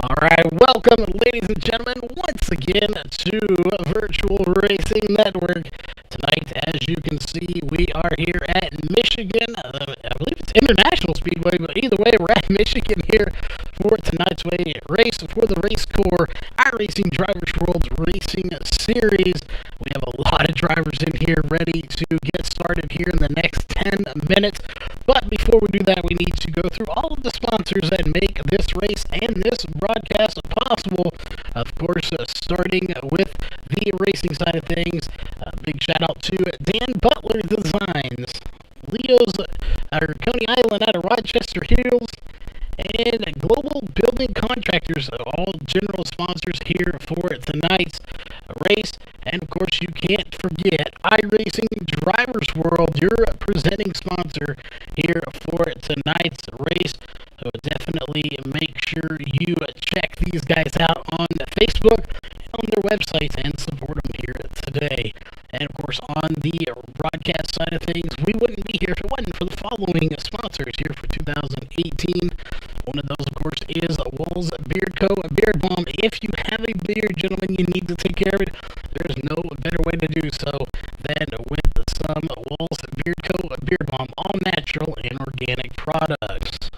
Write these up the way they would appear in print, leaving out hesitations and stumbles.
All right, welcome, ladies and gentlemen, once again to Virtual Racing Network. Tonight, as you can see, we are here at Michigan. I believe it's International Speedway, but either way, we're at Michigan here for tonight's race for the RACECORE iRacing Drivers World Racing Series. We have a lot of drivers in here ready to get started here in the next 10 minutes. But before we do that, we need to go through all of the sponsors that make this race and this broadcast possible. Of course, starting with the racing side of things, big shout out to Dan Butler Designs, Leo's Coney Island out of Rochester Hills, and Global Building Contractors, all general sponsors here for tonight's race. And of course, you can't forget iRacing Drivers World, your presenting sponsor here for tonight's race. So definitely make sure you check these guys out on Facebook, on their websites, and support them here today. And of course, on the broadcast side of things, we wouldn't be here if it wasn't for the following sponsors here for 2018. One of those, of course, is Walls Beard Co. Beard Balm. If you have a beard, gentlemen, you need to take care of it. There's no better way to do so than with some Walls Beard Co. Beard Balm, all natural and organic products.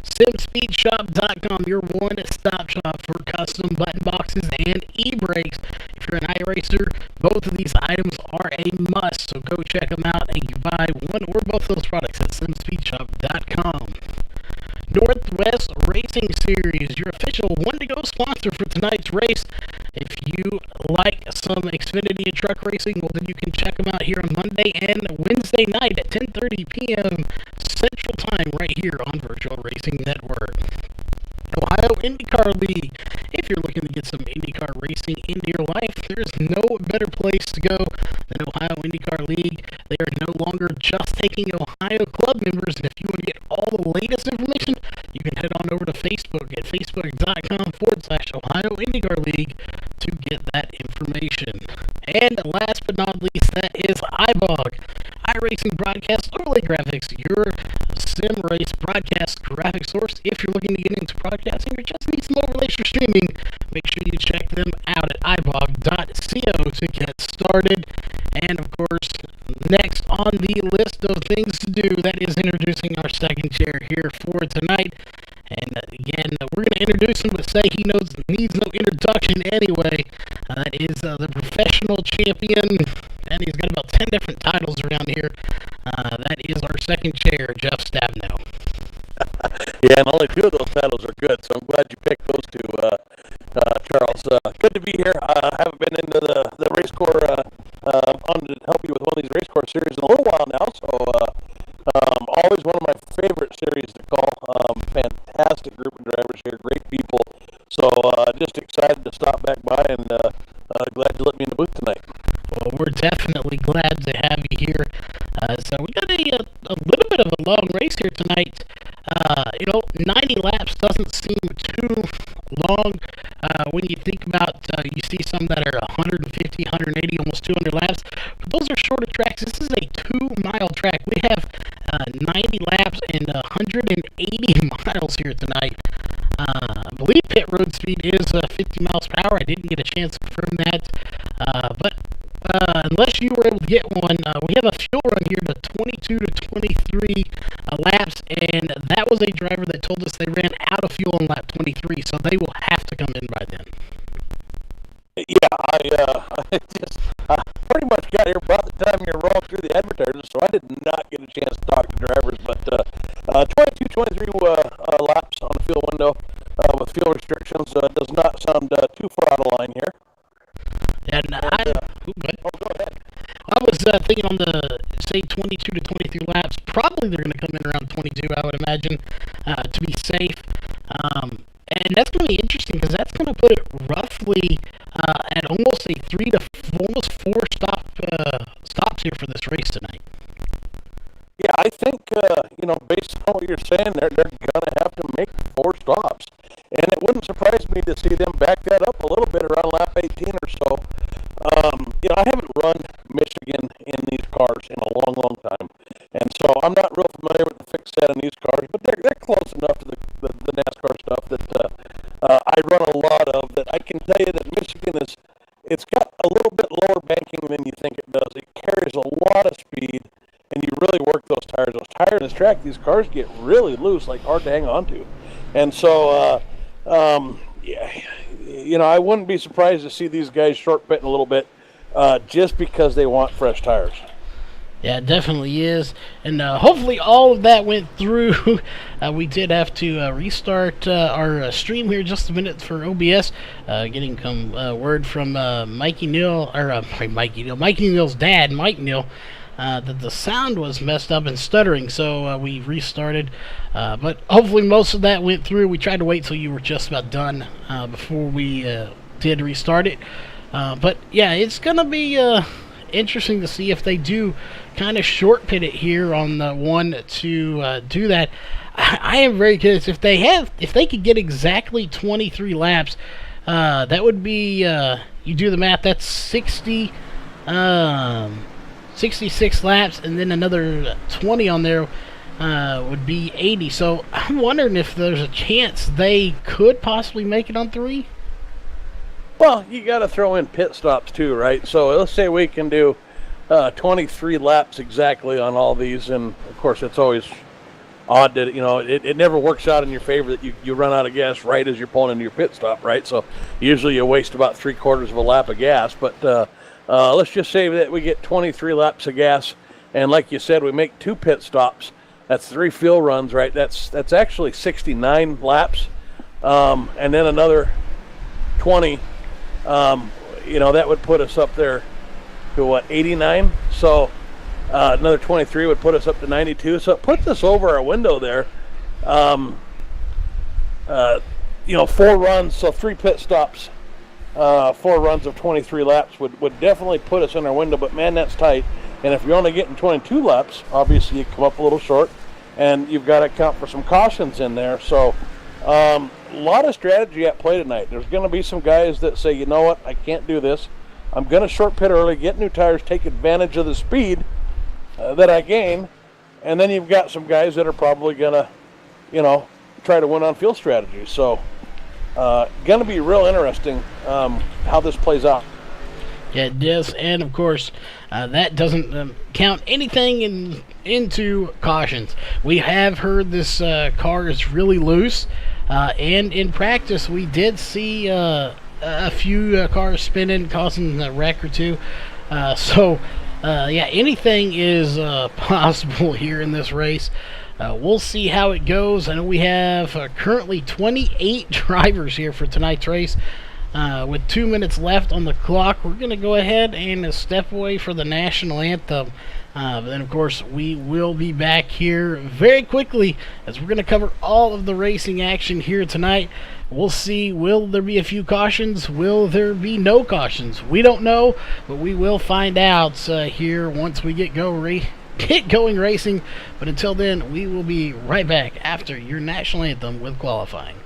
SimSpeedShop.com, your one-stop shop for custom button boxes and e-brakes. If you're an iRacer, both of these items are a must, so go check them out and you buy one or both of those products at SimSpeedShop.com. Northwest Racing Series, your official one-to-go sponsor for tonight's race. If you like some Xfinity and truck racing, well, then you can check them out here on Monday and Wednesday night at 10:30 p.m. Central Time right here on Virtual Racing Network. Ohio IndyCar League. If you're looking to get some IndyCar racing into your life, there's no better place to go than Ohio IndyCar League. They are no longer just taking Ohio club members, and if you want to get all the latest information, you can head on over to Facebook at facebook.com/Ohio IndyCar League to get that information. And last but not least, that is iBog, iRacing Broadcast Overlay Graphics, your sim race broadcast graphic source. If you're looking to get into broadcasting or just need some overlays for streaming, make sure you check them out at ibog.co to get started. And of course, next on the list of things to do, that is introducing our second chair here for tonight. And again, we're going to introduce him, but say he needs no introduction anyway. That is the professional champion, and he's got about 10 different titles around here. That is our second chair, Jeff Stabnow. Yeah, and only two of those titles are good, so I'm glad you picked those two, Charles. Good to be here. I haven't been into the RACECORE, on to help you with one of these RACECORE series in a little while now, so always one of my favorite series to call. Fantastic group of drivers here, great people. So just excited to stop back by and glad you let me in the booth tonight. Well, we're definitely glad to have you here. So we got a little bit of a long race here tonight. 90 laps doesn't seem too long when you think about, you see some that are 150, 180, almost 200 laps. But those are shorter tracks. This is a 2-mile track. We have 90 laps and 180 miles here tonight. I believe pit road speed is 50 miles per hour. I didn't get a chance to confirm that. But unless you were able to get one, we have a fuel run here to 22 to 23 laps, and that was a driver that told us they ran out of fuel on lap 23, so they will have to come in by then. Yeah, I pretty much got here about the time you were rolling through the advertisers, so I did not get a chance to talk to drivers, but 22, 23 laps on the fuel window with fuel restrictions does not sound too far out of line here. And go ahead. I was thinking on the, say, 22 to 23 laps, probably they're going to come in around 22, I would imagine, to be safe. And that's going to be interesting because that's going to put it roughly at almost a 3 to almost 4 stops here for this race tonight. Yeah, I think, based on what you're saying, they're going to have to make 4 stops. And it wouldn't surprise me to see them back that up a little bit around lap 18 or so. I haven't run Michigan in these cars in a long, long time. And so I'm not real familiar with the fixed set on these cars, but they're close enough to the NASCAR stuff that track, these cars get really loose, like hard to hang on to. And so, yeah, you know, I wouldn't be surprised to see these guys short pitting a little bit just because they want fresh tires. Yeah, it definitely is. And hopefully all of that went through. We did have to restart our stream here just a minute for OBS. Getting some word from Mikey Neal, or Mikey Neal's dad, Mike Neal, that the sound was messed up and stuttering, so we restarted. But hopefully most of that went through. We tried to wait till you were just about done before we did restart it. But yeah, it's going to be interesting to see if they do kind of short pit it here on the one to do that. I am very curious if they could get exactly 23 laps. That would be you do the math. That's 66 laps, and then another 20 on there would be 80. So I'm wondering if there's a chance they could possibly make it on 3. Well, you got to throw in pit stops too, right? So let's say we can do 23 laps exactly on all these, and of course it's always odd that, you know, it never works out in your favor that you run out of gas right as you're pulling into your pit stop, right? So usually you waste about 3/4 of a lap of gas, but let's just say that we get 23 laps of gas, and like you said, we make 2 pit stops. That's 3 fuel runs, right? That's actually 69 laps, and then another 20. You know, that would put us up there to what, 89? So another 23 would put us up to 92. So it puts us over our window there. You know, 4 runs, so 3 pit stops, 4 runs of 23 laps would definitely put us in our window. But man, that's tight. And if you're only getting 22 laps, obviously you come up a little short, and you've got to account for some cautions in there. So a lot of strategy at play tonight. There's going to be some guys that say, you know what, I can't do this. I'm going to short pit early, get new tires, take advantage of the speed that I gain. And then you've got some guys that are probably going to, you know, try to win on field strategy. So going to be real interesting how this plays out. Yeah, it does. And of course, that doesn't count anything into cautions. We have heard this car is really loose. And in practice, we did see a few cars spinning, causing a wreck or two. So, yeah, anything is possible here in this race. We'll see how it goes. I know we have currently 28 drivers here for tonight's race. With 2 minutes left on the clock, we're going to go ahead and step away for the national anthem. But then, of course, we will be back here very quickly as we're going to cover all of the racing action here tonight. We'll see, will there be a few cautions? Will there be no cautions? We don't know, but we will find out here once we get going racing. But until then, we will be right back after your national anthem with qualifying.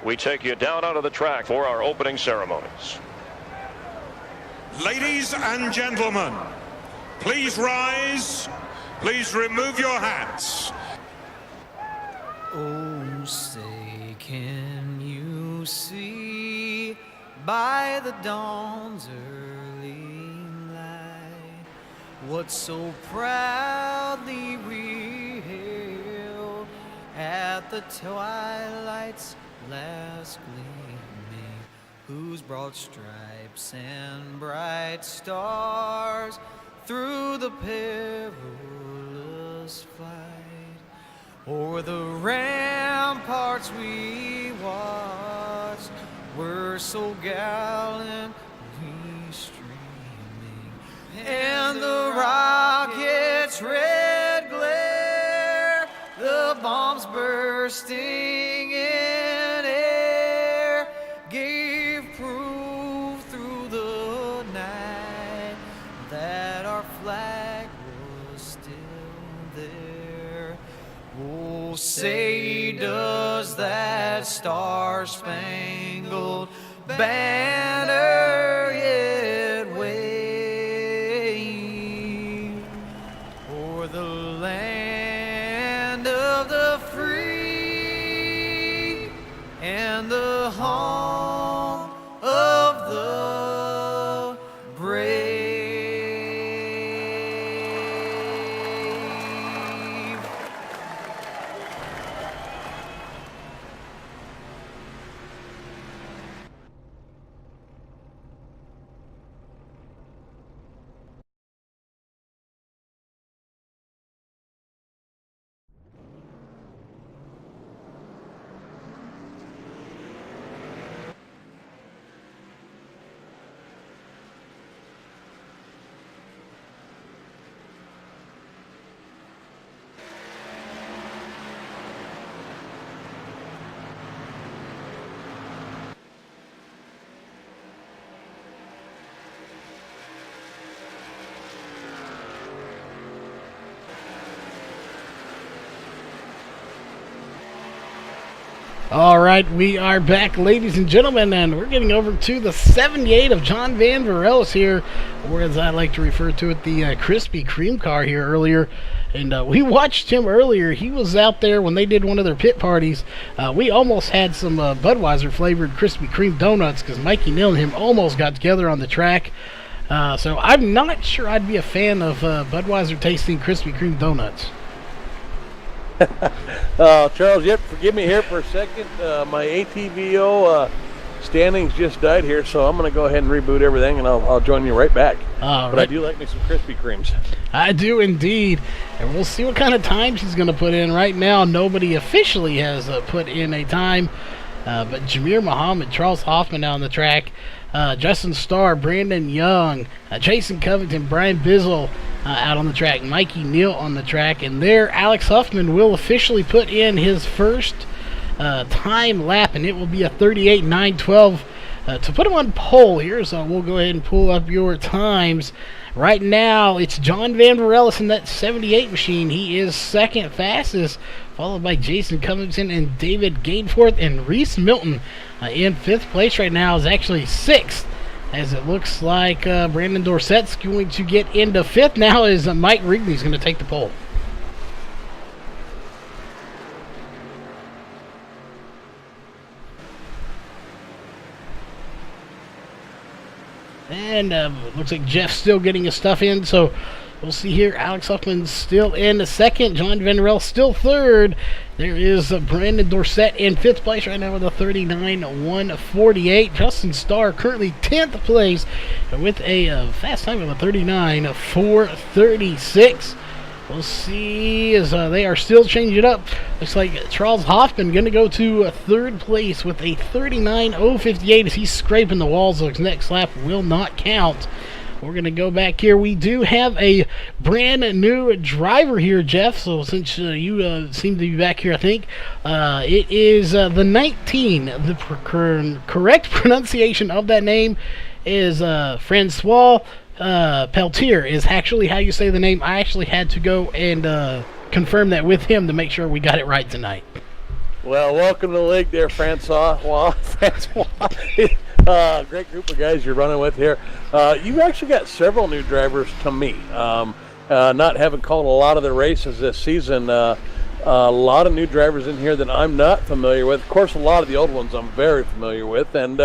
We take you down onto the track for our opening ceremonies. Ladies and gentlemen, please rise. Please remove your hats. Oh, say, can you see by the dawn's early light what so proudly we hailed at the twilight's last gleaming, whose broad stripes and bright stars through the perilous flight o'er the ramparts we watched were so gallantly streaming, and the rocket's red glare, the bombs bursting in air, gave proof through the night that our flag was still there. Oh, say does that star-spangled banner yet wave o'er the land of the free and the home of the brave? All right, we are back, ladies and gentlemen, and we're getting over to the 78 of John Van Varellis here, or as I like to refer to it, the Krispy Kreme car here earlier. And we watched him earlier. He was out there when they did one of their pit parties. We almost had some Budweiser flavored Krispy Kreme donuts because Mikey Neal and him almost got together on the track. So I'm not sure I'd be a fan of Budweiser tasting Krispy Kreme donuts. Charles, forgive me here for a second. My ATVO standings just died here, so I'm going to go ahead and reboot everything, and I'll join you right back. But I do like me some Krispy Kremes. I do indeed, and we'll see what kind of times he's going to put in. Right now, nobody officially has put in a time, but Jameer Muhammad, Charles Hoffman on the track, Justin Starr, Brandon Young, Jason Covington, Brian Bizzle out on the track, Mikey Neal on the track, and there Alex Huffman will officially put in his first time lap, and it will be a 38.912 to put him on pole here. So we'll go ahead and pull up your times. Right now, it's John Van Varellis in that 78 machine. He is second fastest, followed by Jason Covington and David Gainforth, and Reese Milton in fifth place right now is actually sixth, as it looks like Brandon Dorsett's going to get into fifth now as Mike Wrigley's going to take the pole. And looks like Jeff's still getting his stuff in, so we'll see here. Alex Huffman's still in second. John Van Varellis still third. There is Brandon Dorsett in fifth place right now with a 39.148. Justin Starr currently 10th place with a fast time of a 39.436. We'll see as they are still changing it up. Looks like Charles Hoffman going to go to third place with a 39.058 as he's scraping the walls. So his next lap will not count. We're going to go back here. We do have a brand new driver here, Jeff. So since you seem to be back here, I think it is the 19. The correct pronunciation of that name is Francois Peltier is actually how you say the name. I actually had to go and confirm that with him to make sure we got it right tonight. Well, welcome to the league there, Francois. Great group of guys you're running with here. You actually got several new drivers to me. Not having called a lot of the races this season, a lot of new drivers in here that I'm not familiar with. Of course, a lot of the old ones I'm very familiar with, and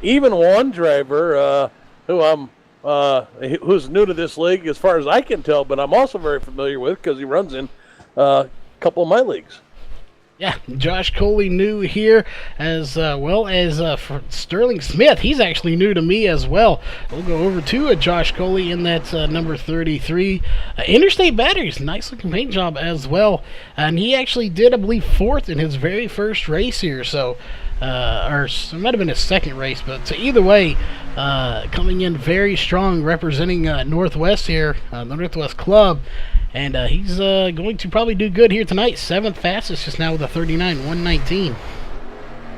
even one driver who's new to this league as far as I can tell, but I'm also very familiar with because he runs in a couple of my leagues. Yeah, Josh Coley new here, as well as Sterling Smith. He's actually new to me as well. We'll go over to Josh Coley in that number 33. Interstate Batteries, nice looking paint job as well. And he actually did, I believe, fourth in his very first race here. So, or it might have been his second race, but either way, coming in very strong, representing Northwest here, the Northwest Club. And he's going to probably do good here tonight. Seventh fastest just now with a 39.119.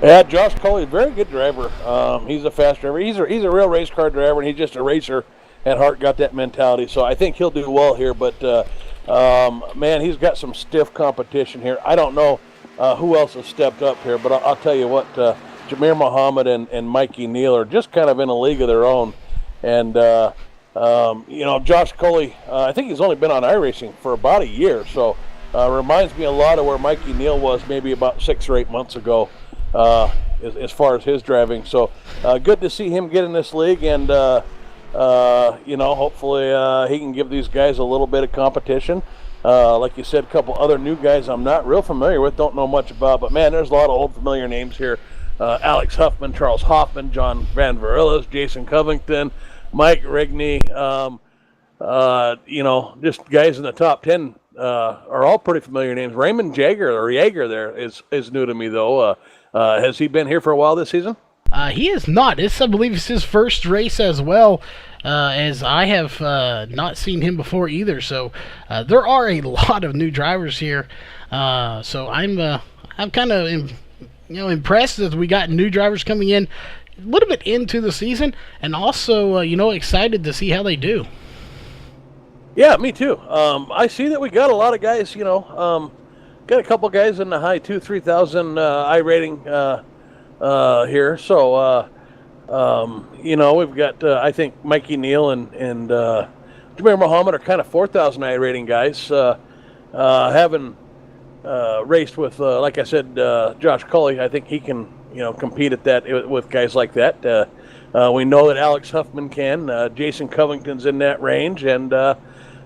Yeah, Josh Coley, very good driver. He's a fast driver. He's a real race car driver, and he's just a racer at heart, got that mentality. So I think he'll do well here. But, man, he's got some stiff competition here. I don't know who else has stepped up here, but I'll tell you what, Jameer Muhammad and Mikey Neal are just kind of in a league of their own. And, Josh Coley, I think he's only been on iRacing for about a year, so reminds me a lot of where Mikey Neal was maybe about 6 or 8 months ago as far as his driving. So good to see him get in this league, and, hopefully he can give these guys a little bit of competition. Like you said, a couple other new guys I'm not real familiar with, don't know much about, but, man, there's a lot of old familiar names here. Alex Huffman, Charles Hoffman, John Van Varellis, Jason Covington, Mike Rigney, just guys in the top 10 are all pretty familiar names. Raymond Jaeger there is new to me, though. Has he been here for a while this season? He is not. This, I believe, is his first race as well, as I have not seen him before either. So there are a lot of new drivers here. So I'm kind of impressed that we got new drivers coming in a little bit into the season, and also, excited to see how they do. Yeah, me too. I see that we got a lot of guys, got a couple guys in the high 3,000 I rating here. So, we've got, I think, Mikey Neal and Jameer Muhammad are kind of 4,000 I rating guys. Having raced with, like I said, Josh Culley, I think he can, compete at that with guys like that. We know that Alex Huffman can. Jason Covington's in that range, and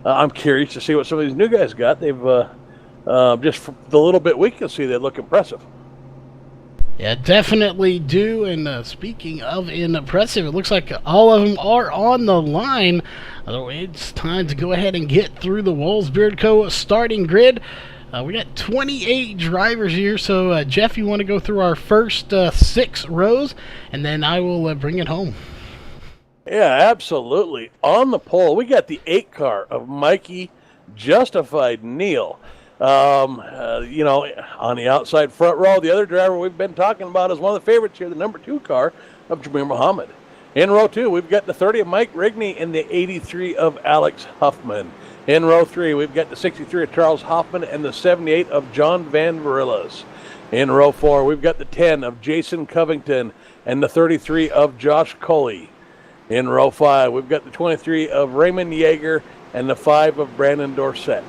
I'm curious to see what some of these new guys got. They've just for the little bit we can see, they look impressive. Yeah, definitely do. And speaking of impressive, it looks like all of them are on the line. It's time to go ahead and get through the Wolfsbeard Co. starting grid. We got 28 drivers here, so Jeff, you want to go through our first 6 rows, and then I will bring it home. Yeah, absolutely. On the pole, we got the 8 car of Mikey Justified Neal. On the outside front row, the other driver we've been talking about is one of the favorites here, the number 2 car of Jameer Muhammad. In row 2, we've got the 30 of Mike Rigney and the 83 of Alex Huffman. In row 3, we've got the 63 of Charles Hoffman and the 78 of John Van Varillas. In row 4, we've got the 10 of Jason Covington and the 33 of Josh Culley. In row 5, we've got the 23 of Raymond Yeager and the 5 of Brandon Dorsett.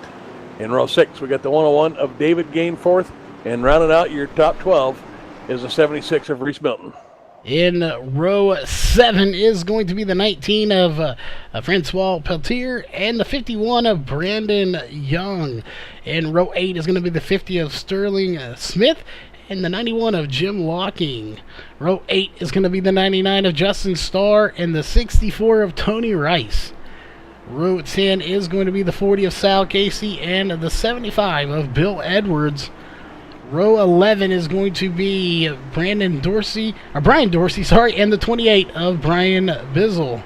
In row 6, we got the 101 of David Gainforth, and rounding out your top 12 is the 76 of Reese Milton. In row 7 is going to be the 19 of Francois Peltier and the 51 of Brandon Young. In row 8 is going to be the 50 of Sterling Smith and the 91 of Jim Locking. Row 8 is going to be the 99 of Justin Starr and the 64 of Tony Rice. Row 10 is going to be the 40 of Sal Casey and the 75 of Bill Edwards. Row 11 is going to be Brian Dorsey, and the 28 of Brian Bizzle.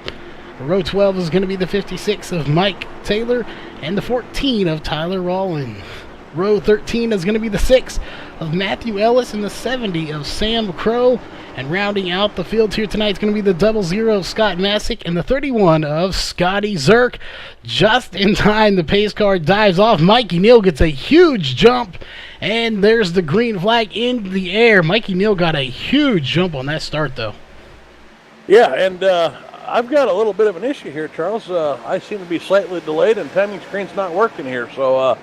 Row 12 is going to be the 56 of Mike Taylor and the 14 of Tyler Rowland. Row 13 is going to be the 6 of Matthew Ellis and the 70 of Sam Crow. And rounding out the field here tonight is going to be the 00 of Scott Masick and the 31 of Scotty Zerk. Just in time, the pace car dives off. Mikey Neal gets a huge jump, and there's the green flag in the air. Mikey Neal got a huge jump on that start, though. Yeah, and I've got a little bit of an issue here, Charles. I seem to be slightly delayed, and timing screen's not working here, so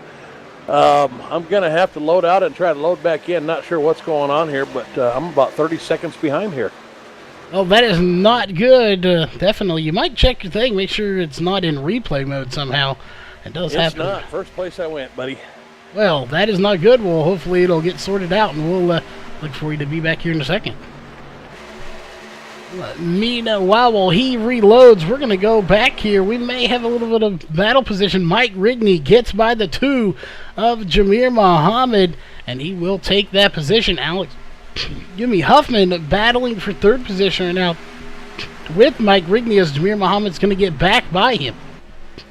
I'm going to have to load out and try to load back in. Not sure what's going on here, but I'm about 30 seconds behind here. Oh, that is not good. Definitely. You might check your thing. Make sure it's not in replay mode somehow. It does happen. It's not. First place I went, buddy. Well, that is not good. Well, hopefully it'll get sorted out, and we'll look for you to be back here in a second. Meanwhile, while he reloads, we're going to go back here. We may have a little bit of battle position. Mike Rigney gets by the 2 of Jameer Muhammad, and he will take that position. Huffman battling for 3rd position right now with Mike Rigney as Jameer Muhammad's going to get back by him.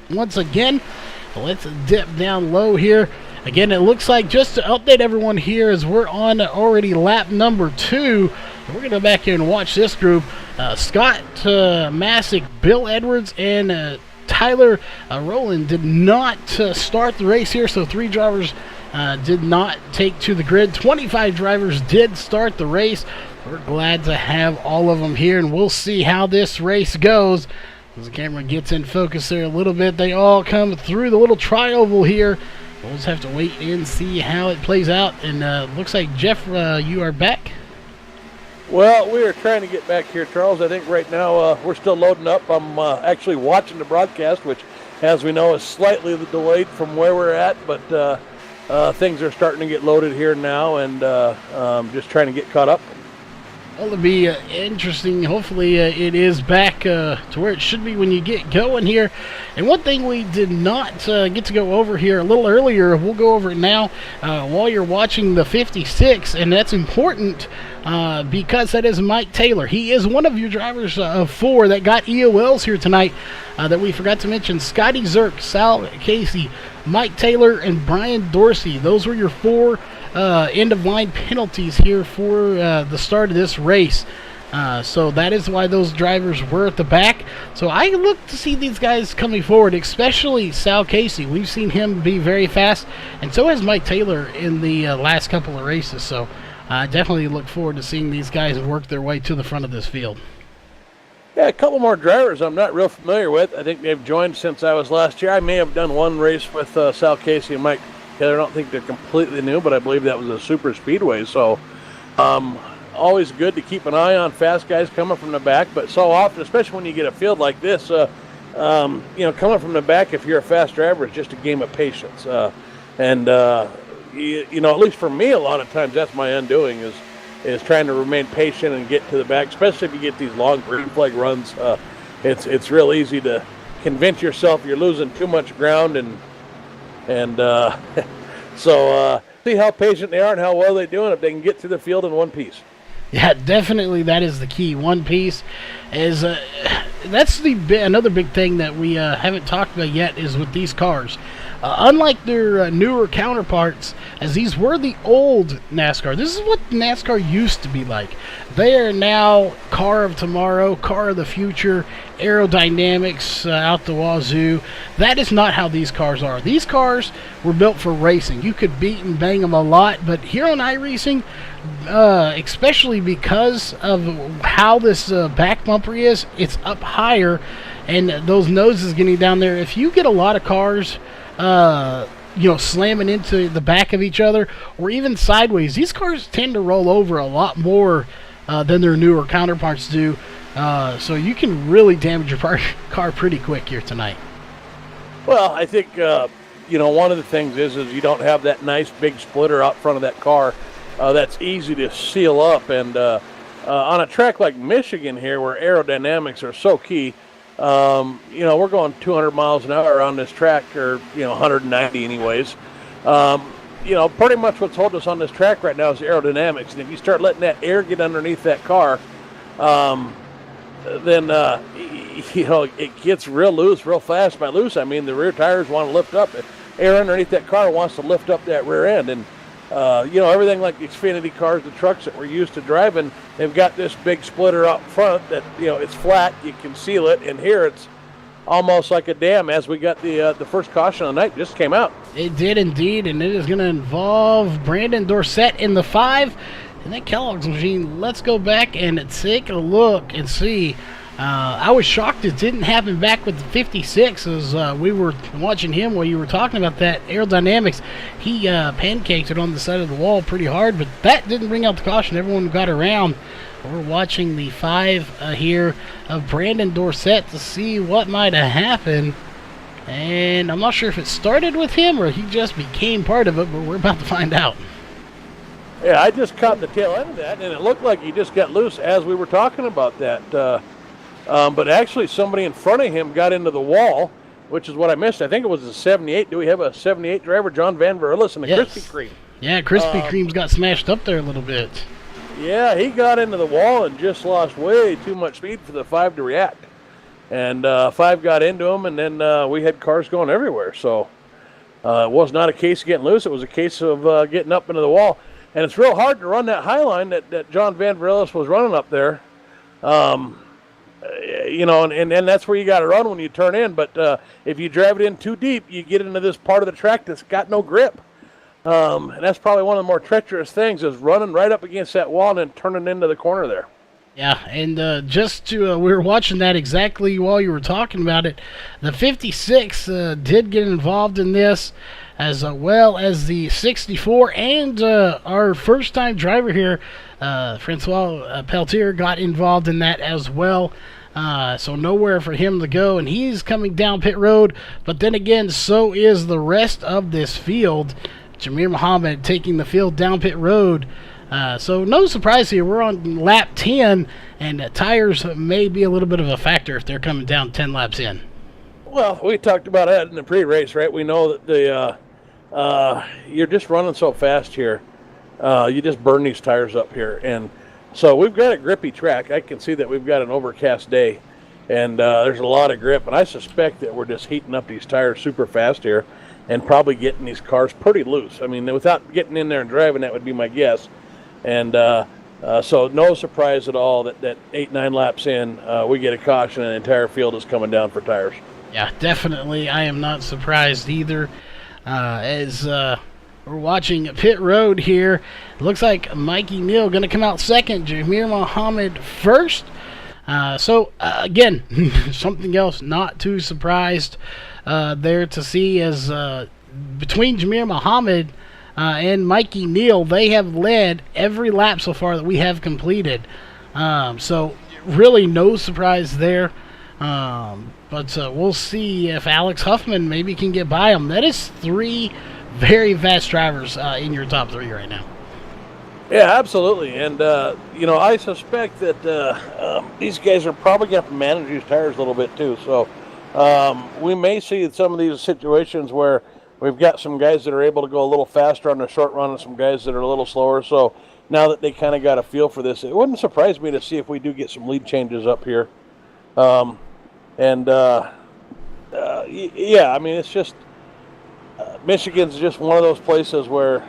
Once again, let's dip down low here. Again, it looks like, just to update everyone here, as we're on already lap number 2. We're going to go back here and watch this group. Scott Masick, Bill Edwards, and Tyler Rowland did not start the race here, so 3 drivers did not take to the grid. 25 drivers did start the race. We're glad to have all of them here, and we'll see how this race goes. As the camera gets in focus there a little bit, they all come through the little tri-oval here. We'll just have to wait and see how it plays out. And looks like, Jeff, you are back. Well, we are trying to get back here, Charles. I think right now we're still loading up. I'm actually watching the broadcast, which, as we know, is slightly delayed from where we're at. But things are starting to get loaded here now, and just trying to get caught up. Well, it'll be interesting. Hopefully it is back to where it should be when you get going here. And one thing we did not get to go over here a little earlier, we'll go over it now while you're watching the 56, and that's important because that is Mike Taylor. He is one of your drivers of 4 that got EOLs here tonight that we forgot to mention. Scotty Zerk, Sal Casey, Mike Taylor, and Brian Dorsey. Those were your 4 end-of-line penalties here for the start of this race. So that is why those drivers were at the back. So I look to see these guys coming forward, especially Sal Casey. We've seen him be very fast, and so has Mike Taylor in the last couple of races. So I definitely look forward to seeing these guys work their way to the front of this field. Yeah, a couple more drivers I'm not real familiar with. I think they've joined since I was last year. I may have done one race with Sal Casey and Mike Taylor. I don't think they're completely new, but I believe that was a super speedway. So always good to keep an eye on fast guys coming from the back, but so often, especially when you get a field like this, coming from the back, if you're a fast driver, it's just a game of patience. At least for me, a lot of times that's my undoing is trying to remain patient and get to the back, especially if you get these long green flag runs. It's real easy to convince yourself you're losing too much ground, so see how patient they are and how well they're doing if they can get through the field in one piece. Yeah, definitely that is the key. One piece is that's another big thing that we haven't talked about yet is with these cars. Unlike their newer counterparts, as these were the old NASCAR, this is what NASCAR used to be like. They are now car of tomorrow, car of the future, aerodynamics out the wazoo. That is not how these cars are. These cars were built for racing. You could beat and bang them a lot, but here on iRacing, especially because of how this back bumper is, it's up higher, and those noses getting down there. If you get a lot of cars slamming into the back of each other or even sideways, these cars tend to roll over a lot more than their newer counterparts do. So you can really damage your car pretty quick here tonight. Well, I think, one of the things is you don't have that nice big splitter out front of that car that's easy to seal up. And on a track like Michigan here where aerodynamics are so key, we're going 200 miles an hour on this track, or 190 anyways. Pretty much what's holding us on this track right now is aerodynamics, and if you start letting that air get underneath that car, then it gets real loose real fast. By loose, I mean the rear tires want to lift up. Air underneath that car wants to lift up that rear end, and everything like the Xfinity cars, the trucks that we're used to driving, they've got this big splitter up front that, it's flat, you can seal it, and here it's almost like a dam, as we got the first caution of the night just came out. It did indeed, and it is going to involve Brandon Dorsett in the 5, and that Kellogg's machine. Let's go back and take a look and see. I was shocked it didn't happen back with the 56 as we were watching him while you were talking about that aerodynamics. He pancaked it on the side of the wall pretty hard, but that didn't bring out the caution. Everyone got around. We're watching the 5 here of Brandon Dorsett to see what might have happened. And I'm not sure if it started with him or he just became part of it, but we're about to find out. Yeah, I just caught the tail end of that, and it looked like he just got loose as we were talking about that. But actually somebody in front of him got into the wall, which is what I missed. I think it was a 78. Do we have a 78 driver, John Van Verlis, and a Krispy Kreme? Yeah, Krispy Kreme's got smashed up there a little bit. Yeah, he got into the wall and just lost way too much speed for the 5 to react. And 5 got into him, and then we had cars going everywhere. So it was not a case of getting loose. It was a case of getting up into the wall. And it's real hard to run that high line that John Van Verlis was running up there. And that's where you got to run when you turn in. But if you drive it in too deep, you get into this part of the track that's got no grip. And that's probably one of the more treacherous things is running right up against that wall and then turning into the corner there. Yeah, and we were watching that exactly while you were talking about it. The 56 did get involved in this, as well as the 64, and our first-time driver here, Francois Peltier, got involved in that as well. So nowhere for him to go, and he's coming down pit road. But then again, so is the rest of this field. Jamir Muhammad taking the field down pit road. So no surprise here. We're on lap 10, and tires may be a little bit of a factor if they're coming down 10 laps in. Well, we talked about that in the pre-race, right? We know that you're just running so fast here. You just burn these tires up here. And so we've got a grippy track. I can see that we've got an overcast day, and there's a lot of grip. And I suspect that we're just heating up these tires super fast here and probably getting these cars pretty loose. I mean, without getting in there and driving, that would be my guess. And So no surprise at all that 8-9 laps in, we get a caution and the entire field is coming down for tires. Yeah, definitely. I am not surprised either. As we're watching pit road here, it looks like Mikey Neal going to come out second, Jamir Muhammad first. Again, something else not too surprised there to see as between Jamir Muhammad and Mikey Neal, they have led every lap so far that we have completed. So really no surprise there. But we'll see if Alex Huffman maybe can get by him. That is 3 very fast drivers in your top 3 right now. Yeah, absolutely. And, I suspect that these guys are probably going to have to manage these tires a little bit too. So we may see some of these situations where we've got some guys that are able to go a little faster on the short run and some guys that are a little slower. So now that they kind of got a feel for this, it wouldn't surprise me to see if we do get some lead changes up here. It's just Michigan's just one of those places where,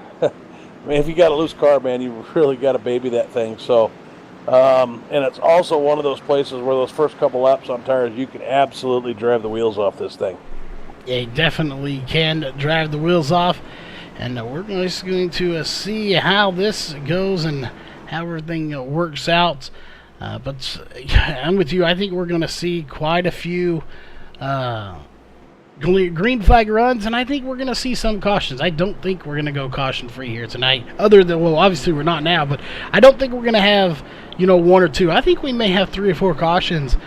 if you got a loose car, man, you really got to baby that thing. So, and it's also one of those places where those first couple laps on tires, you can absolutely drive the wheels off this thing. Yeah, you definitely can drive the wheels off. And we're just going to see how this goes and how everything works out. But I'm with you. I think we're going to see quite a few green flag runs, and I think we're going to see some cautions. I don't think we're going to go caution-free here tonight. Other than, well, obviously we're not now, but I don't think we're going to have, 1 or 2. I think we may have 3 or 4 cautions,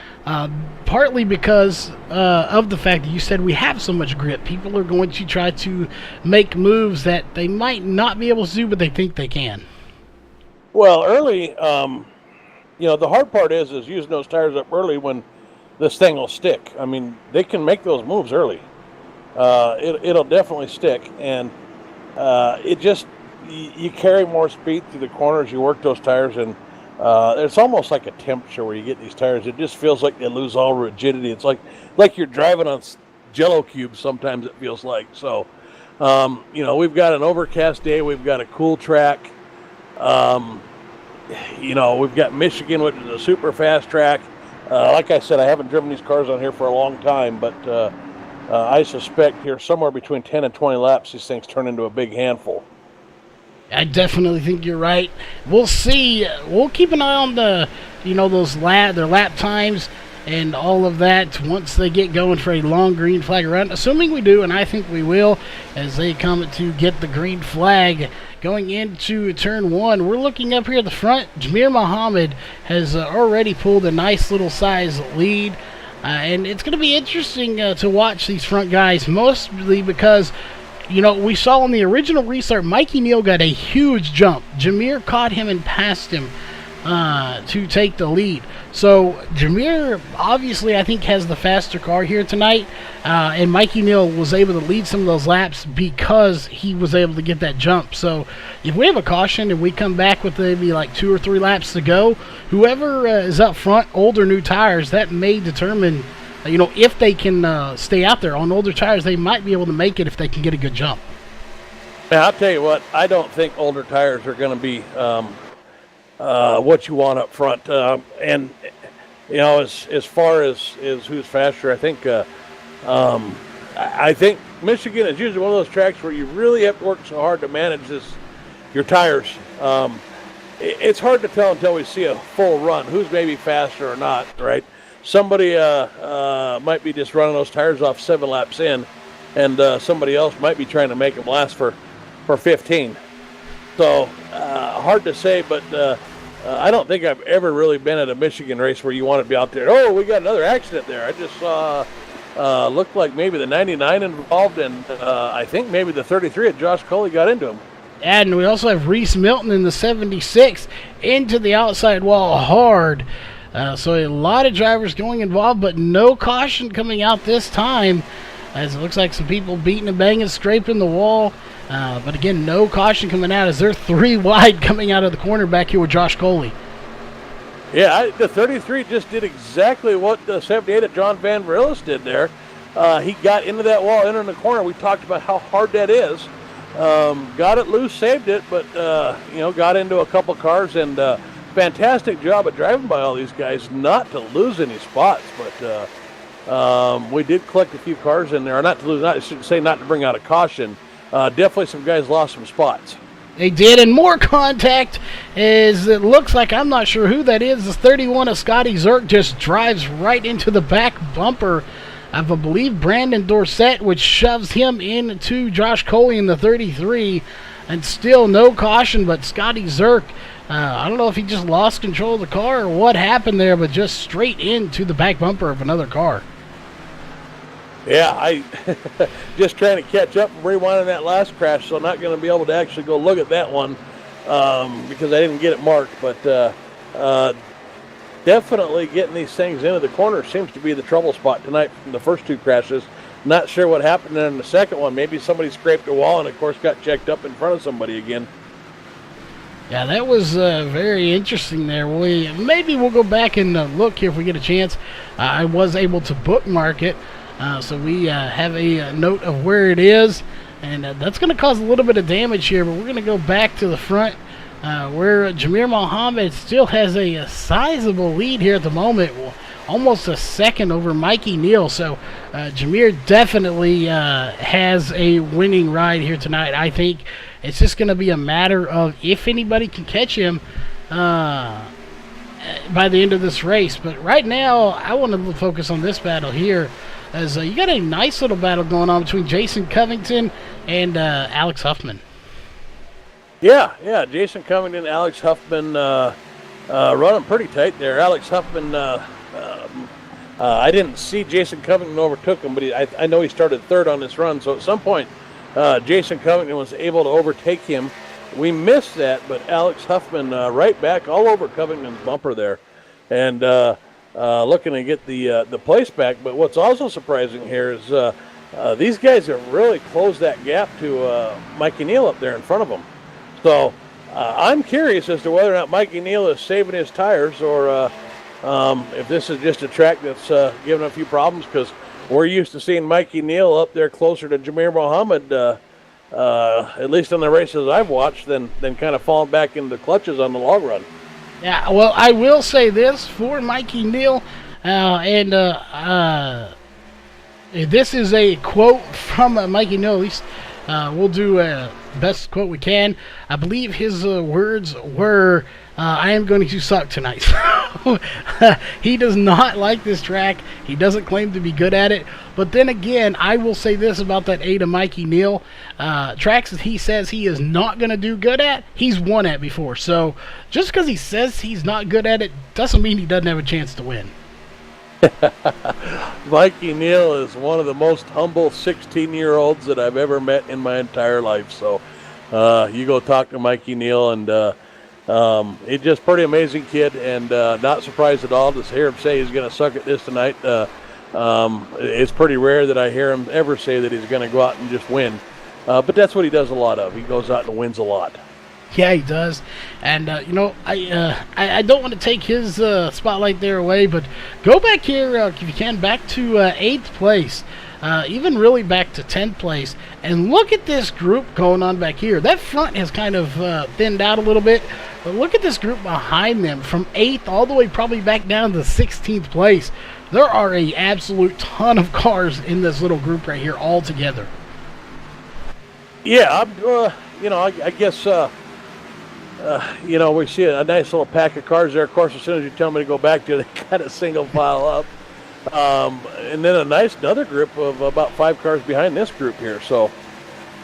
partly because of the fact that you said we have so much grip. People are going to try to make moves that they might not be able to do, but they think they can. Well, early, the hard part is using those tires up early when this thing will stick. I mean, they can make those moves early. It'll definitely stick, and you carry more speed through the corners. You work those tires, and it's almost like a temperature where you get these tires. It just feels like they lose all rigidity. It's like you're driving on Jello cubes. Sometimes it feels like. So, we've got an overcast day. We've got a cool track. We've got Michigan, which is a super fast track. Like I said, I haven't driven these cars on here for a long time, but I suspect here somewhere between 10 and 20 laps, these things turn into a big handful. I definitely think you're right. We'll see. We'll keep an eye on their lap times and all of that once they get going for a long green flag run, assuming we do, and I think we will, as they come to get the green flag going into turn 1. We're looking up here at the front. Jamir Muhammad has already pulled a nice little size lead, and it's going to be interesting to watch these front guys, mostly because we saw in the original restart, Mikey Neal got a huge jump. Jamir caught him and passed him to take the lead. So Jamir obviously, I think, has the faster car here tonight, and Mikey Neal was able to lead some of those laps because he was able to get that jump. So if we have a caution and we come back with maybe like 2 or 3 laps to go, whoever is up front, old or new tires, that may determine, if they can stay out there on older tires. They might be able to make it if they can get a good jump. Now, I'll tell you what, I don't think older tires are going to be what you want up front. As far as who's faster, I think Michigan is usually one of those tracks where you really have to work so hard to manage your tires. It's hard to tell until we see a full run who's maybe faster or not, right? Somebody might be just running those tires off 7 laps in, and somebody else might be trying to make them last for 15. So hard to say, but I don't think I've ever really been at a Michigan race where you want to be out there. Oh, we got another accident there. I just saw looked like maybe the 99 involved, and I think maybe the 33 at Josh Coley got into him. And we also have Reese Milton in the 76 into the outside wall hard. So a lot of drivers going involved, but no caution coming out this time, as it looks like some people beating and banging, scraping the wall. But again, no caution coming out as they're 3 wide coming out of the corner back here with Josh Coley. Yeah, the 33 just did exactly what the 78 at John Van Verlis did there. He got into that wall, entering the corner. We talked about how hard that is. Got it loose, saved it, but got into a couple cars, and fantastic job of driving by all these guys, not to lose any spots, but we did collect a few cars in there. Not to lose, I should say, not to bring out a caution. Definitely some guys lost some spots. They did, and more contact is, it looks like, I'm not sure who that is. The 31 of Scotty Zerk just drives right into the back bumper of, I believe, Brandon Dorsett, which shoves him into Josh Coley in the 33, and still no caution, but Scotty Zerk, I don't know if he just lost control of the car or what happened there, but just straight into the back bumper of another car. Yeah, I just trying to catch up and rewinding that last crash, so I'm not going to be able to actually go look at that one because I didn't get it marked. But definitely getting these things into the corner seems to be the trouble spot tonight from the first two crashes. Not sure what happened in the second one. Maybe somebody scraped a wall and, of course, got checked up in front of somebody again. Yeah, that was very interesting there. Maybe we'll go back and look here if we get a chance. I was able to bookmark it. So we have a note of where it is, and that's going to cause a little bit of damage here, but we're going to go back to the front where Jamir Mohammed still has a sizable lead here at the moment, almost a second over Mikey Neal. So Jamir definitely has a winning ride here tonight. I think it's just going to be a matter of if anybody can catch him by the end of this race. But right now, I want to focus on this battle here, as you got a nice little battle going on between Jason Covington and Alex Huffman. Yeah, Jason Covington, Alex Huffman running pretty tight there. Alex Huffman, I didn't see Jason Covington overtook him, but I know he started third on this run, so at some point Jason Covington was able to overtake him. We missed that, but Alex Huffman right back all over Covington's bumper there, and looking to get the place back. But what's also surprising here is these guys have really closed that gap to Mikey Neal up there in front of them. So I'm curious as to whether or not Mikey Neal is saving his tires, or if this is just a track that's giving a few problems, because we're used to seeing Mikey Neal up there closer to Jamir Mohammed, at least in the races I've watched, than kind of falling back into the clutches on the long run. Yeah, well, I will say this for Mikey Neal, and this is a quote from Mikey Neal. At least we'll do best quote we can. I believe his words were, I am going to suck tonight. He does not like this track. He doesn't claim to be good at it. But then again, I will say this about that 8 of Mikey Neal. Tracks that he says he is not going to do good at, he's won at before. So just because he says he's not good at it doesn't mean he doesn't have a chance to win. Mikey Neal is one of the most humble 16-year-olds that I've ever met in my entire life. So you go talk to Mikey Neal, and he's just pretty amazing kid, and not surprised at all to hear him say he's going to suck at this tonight. It's pretty rare that I hear him ever say that he's going to go out and just win. But that's what he does a lot of. He goes out and wins a lot. Yeah, he does. And, I don't want to take his spotlight there away, but go back here, if you can, back to 8th place, even really back to 10th place, and look at this group going on back here. That front has kind of thinned out a little bit, but look at this group behind them, from 8th all the way probably back down to 16th place. There are an absolute ton of cars in this little group right here all together. Yeah, I guess... we see a nice little pack of cars there. Of course, as soon as you tell me to go back to it, they kind of single file up. And then another group of about 5 cars behind this group here. So,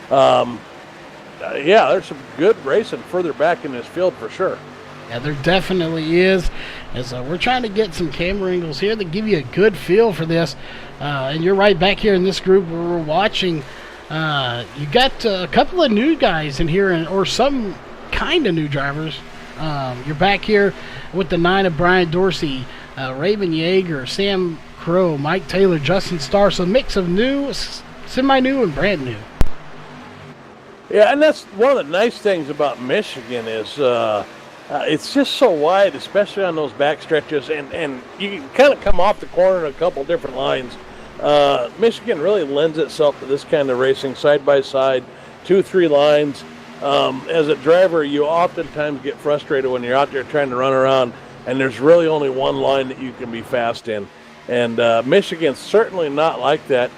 there's some good racing further back in this field for sure. Yeah, there definitely is. As we're trying to get some camera angles here that give you a good feel for this. And you're right back here in this group where we're watching. You got a couple of new guys in here, or some kind of new drivers. You're back here with the 9 of Brian Dorsey, Raven Yeager, Sam Crow, Mike Taylor, Justin Starr. So a mix of new, semi-new, and brand new. Yeah, and that's one of the nice things about Michigan is it's just so wide, especially on those back stretches, and you can kind of come off the corner in a couple different lines. Michigan really lends itself to this kind of racing, side by side, 2-3 lines. as a driver, you oftentimes get frustrated when you're out there trying to run around, and there's really only one line that you can be fast in. And Michigan's certainly not like that.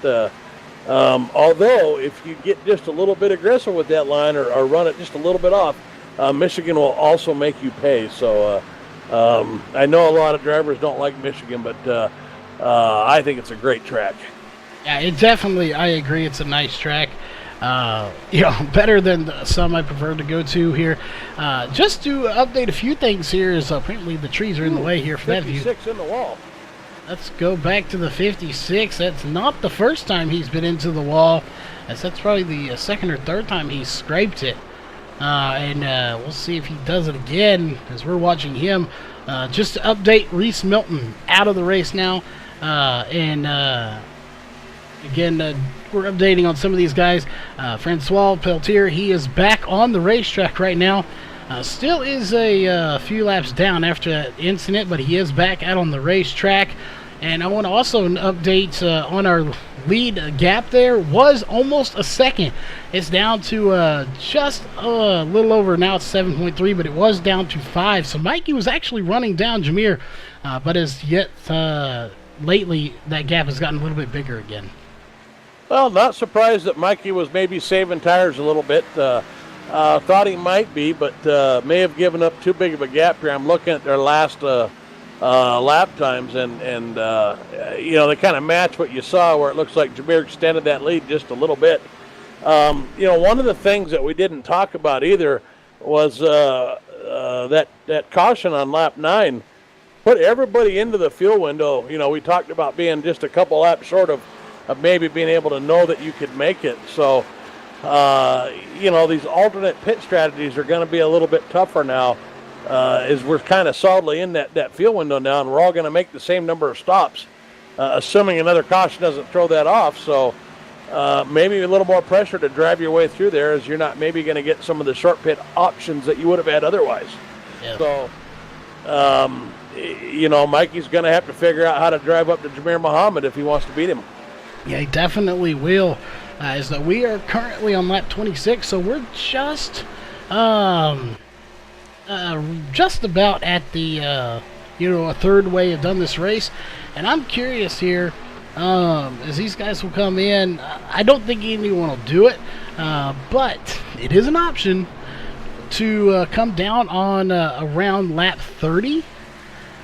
Although, if you get just a little bit aggressive with that line or run it just a little bit off, Michigan will also make you pay. So I know a lot of drivers don't like Michigan, but I think it's a great track. Yeah, it definitely, I agree, it's a nice track. Better than some I prefer to go to here. Just to update a few things here, is apparently the trees are in the way here for that view. 56 in the wall. Let's go back to the 56. That's not the first time he's been into the wall, as that's probably the second or third time he's scraped it. And we'll see if he does it again, as we're watching him. Just to update, Reese Milton out of the race now. Again, we're updating on some of these guys. Francois Peltier, he is back on the racetrack right now. Still is a few laps down after that incident, but he is back out on the racetrack. And I want to also update on our lead gap there. Was almost a second. It's down to just a little over, now it's 7.3, but it was down to 5. So Mikey was actually running down Jameer, but as yet lately that gap has gotten a little bit bigger again. Well, not surprised that Mikey was maybe saving tires a little bit. Thought he might be, but may have given up too big of a gap here. I'm looking at their last lap times, and they kind of match what you saw, where it looks like Jameer extended that lead just a little bit. One of the things that we didn't talk about either was that caution on lap 9 put everybody into the fuel window. We talked about being just a couple laps short of maybe being able to know that you could make it. So, these alternate pit strategies are going to be a little bit tougher now, as we're kind of solidly in that fuel window now, and we're all going to make the same number of stops, assuming another caution doesn't throw that off. So maybe a little more pressure to drive your way through there, as you're not maybe going to get some of the short pit options that you would have had otherwise. Yeah. So, Mikey's going to have to figure out how to drive up to Jameer Muhammad if he wants to beat him. Yeah, he definitely will. Is that we are currently on lap 26, so we're just about at the a third way of done this race, and I'm curious here as these guys will come in. I don't think anyone will do it, but it is an option to come down on around lap 30,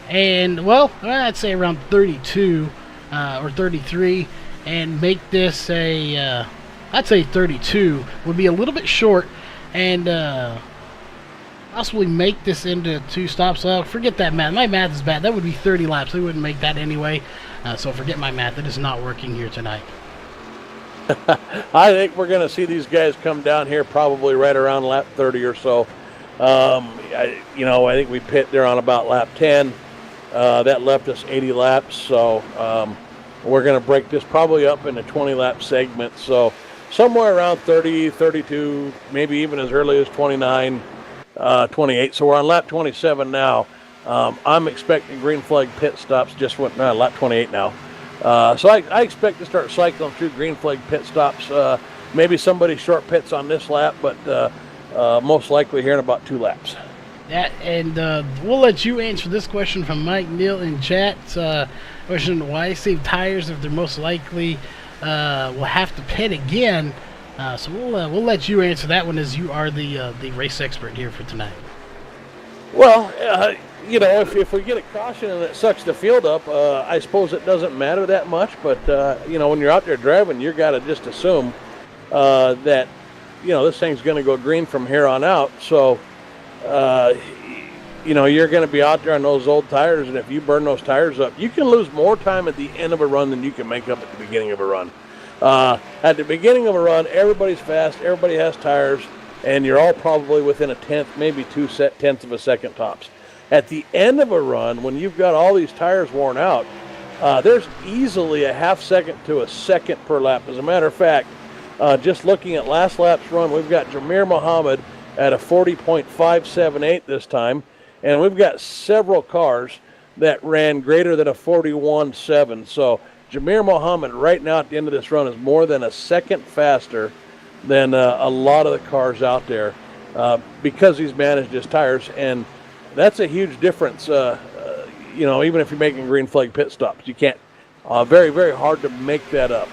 and I'd say around 32 or 33. And make this I'd say 32 would be a little bit short, and possibly make this into 2 stops. Well, forget that math. My math is bad. That would be 30 laps. We wouldn't make that anyway. So forget my math. That is not working here tonight. I think we're going to see these guys come down here probably right around lap 30 or so. I think we pit there on about lap 10. That left us 80 laps. So, we're going to break this probably up into 20-lap segments. So somewhere around 30, 32, maybe even as early as 29, 28. So we're on lap 27 now. I'm expecting green flag pit stops. Just went lap 28 now. So I expect to start cycling through green flag pit stops. Maybe somebody short pits on this lap, but most likely here in about 2 laps. We'll let you answer this question from Mike Neal in chat. Question: why save tires if they're most likely will have to pit again? So we'll let you answer that one, as you are the race expert here for tonight. Well, if we get a caution and it sucks the field up, I suppose it doesn't matter that much. But when you're out there driving, you got to just assume that this thing's going to go green from here on out. So. You're going to be out there on those old tires, and if you burn those tires up, you can lose more time at the end of a run than you can make up at the beginning of a run. At the beginning of a run, everybody's fast, everybody has tires, and you're all probably within a tenth, maybe 2/10 of a second tops. At the end of a run, when you've got all these tires worn out, there's easily a half second to a second per lap. As a matter of fact, just looking at last lap's run, we've got Jameer Muhammad at a 40.578 this time, and we've got several cars that ran greater than a 41.7. So Jameer Muhammad right now at the end of this run is more than a second faster than a lot of the cars out there. because he's managed his tires, and that's a huge difference. Even if you're making green flag pit stops, you can't. Very, very hard to make that up.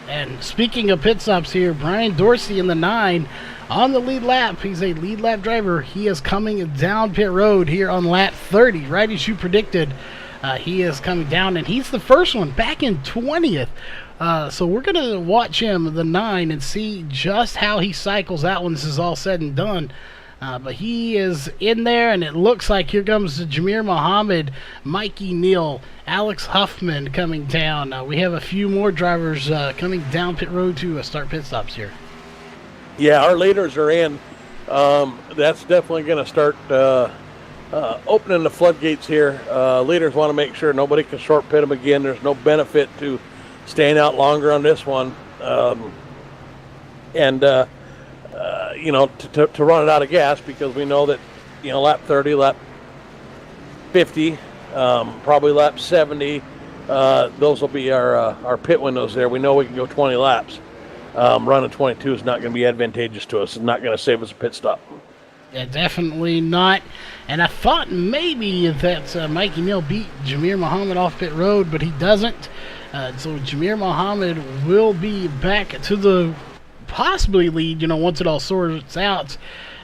And speaking of pit stops here, Brian Dorsey in the 9 on the lead lap. He's a lead lap driver. He is coming down pit road here on lap 30, right as you predicted. He is coming down, and he's the first one back in 20th. So we're going to watch him, the 9, and see just how he cycles out when this is all said and done. But he is in there, and it looks like here comes Jamir Muhammad, Mikey Neal, Alex Huffman coming down. We have a few more drivers coming down pit road to start pit stops here. Yeah, our leaders are in. That's definitely going to start opening the floodgates here. Leaders want to make sure nobody can short pit them again. There's no benefit to staying out longer on this one. To run it out of gas, because we know that, lap 30, lap 50, probably lap 70, those will be our pit windows there. We know we can go 20 laps. Running 22 is not going to be advantageous to us. It's not going to save us a pit stop. Yeah, definitely not. And I thought maybe that Mikey Neal beat Jamir Muhammad off pit road, but he doesn't. So Jamir Muhammad will be back to the possibly lead, once it all sorts out,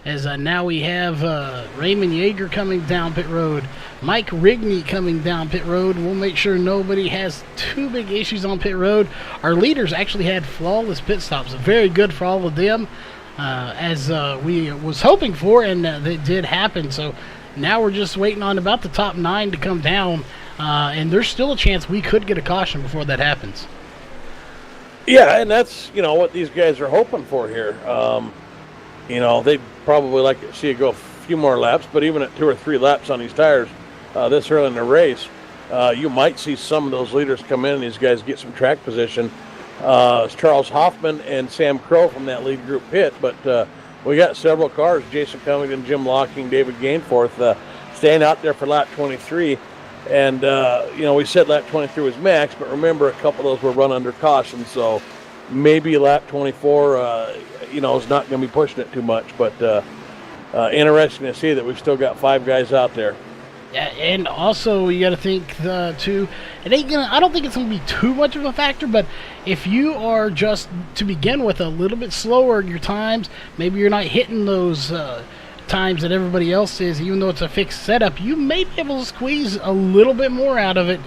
as now we have Raymond Yeager coming down pit road, Mike Rigney coming down pit road. We'll make sure nobody has too big issues on pit road. Our leaders actually had flawless pit stops, very good for all of them, as we was hoping for, and they did happen. So now we're just waiting on about the top 9 to come down, and there's still a chance we could get a caution before that happens. Yeah, and that's, what these guys are hoping for here. They'd probably like to see it go a few more laps, but even at 2 or 3 laps on these tires this early in the race, you might see some of those leaders come in and these guys get some track position. It's Charles Hoffman and Sam Crow from that lead group pit, but we got several cars, Jason Cummington, Jim Locking, David Gainforth, staying out there for lap 23. And, we said lap 23 was max, but remember a couple of those were run under caution, so maybe lap 24, is not going to be pushing it too much. But interesting to see that we've still got 5 guys out there. Yeah, and also you got to think, too, I don't think it's going to be too much of a factor, but if you are just, to begin with, a little bit slower in your times, maybe you're not hitting those times that everybody else is, even though it's a fixed setup, you may be able to squeeze a little bit more out of it,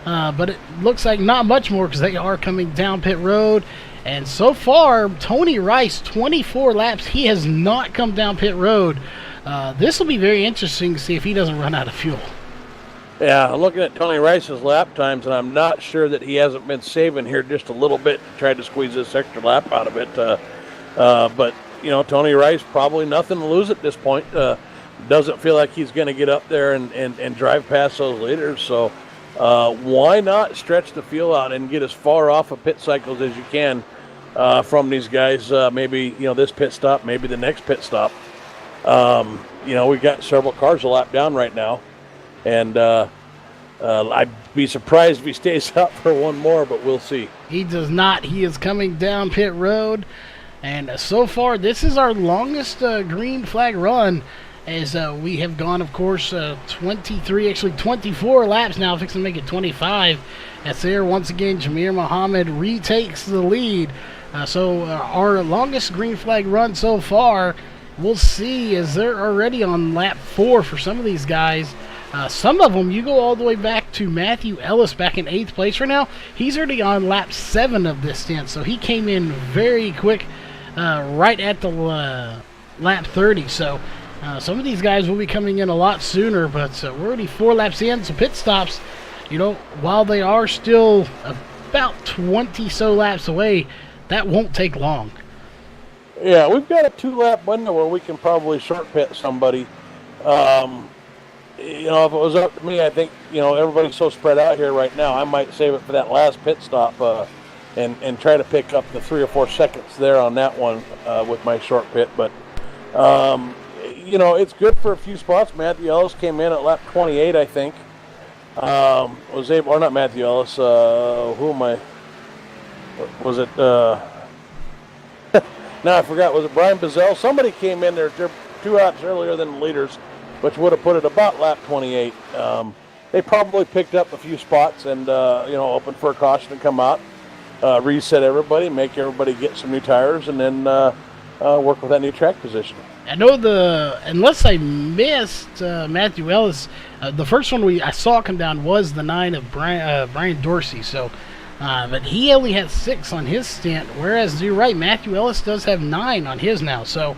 but it looks like not much more, because they are coming down pit road. And so far, Tony Rice, 24 laps, he has not come down pit road. This will be very interesting to see if he doesn't run out of fuel. Yeah, looking at Tony Rice's lap times, and I'm not sure that he hasn't been saving here just a little bit to try to squeeze this extra lap out of it. But Tony Rice, probably nothing to lose at this point. Doesn't feel like he's going to get up there and drive past those leaders. So why not stretch the fuel out and get as far off of pit cycles as you can from these guys? Maybe, this pit stop, maybe the next pit stop. We've got several cars a lap down right now. And I'd be surprised if he stays up for one more, but we'll see. He does not. He is coming down pit road. And so far, this is our longest green flag run, as we have gone, of course, 24 laps now, fixing to make it 25. As there, once again, Jamir Muhammad retakes the lead. So our longest green flag run so far, we'll see, as they're already on lap 4 for some of these guys. Some of them, you go all the way back to Matthew Ellis back in 8th place right now. He's already on lap 7 of this stint, so he came in very quick. Right at the lap 30. So some of these guys will be coming in a lot sooner, but we're already 4 laps in. So pit stops, while they are still about 20 so laps away, that won't take long. Yeah, we've got a 2-lap window where we can probably short pit somebody. If it was up to me, I think, everybody's so spread out here right now, I might save it for that last pit stop and try to pick up the 3 or 4 seconds there on that one with my short pit. But, it's good for a few spots. Matthew Ellis came in at lap 28, I think. Not Matthew Ellis. Who am I? Was it? No, I forgot. Was it Brian Bazell? Somebody came in there. 2 laps earlier than the leaders, which would have put it about lap 28. They probably picked up a few spots and, opened for a caution to come out, reset everybody, make everybody get some new tires, and then work with that new track position. I know unless I missed Matthew Ellis, the first one I saw come down was the 9 of Brian Dorsey. So, but he only had 6 on his stint, whereas you're right, Matthew Ellis does have 9 on his now. So,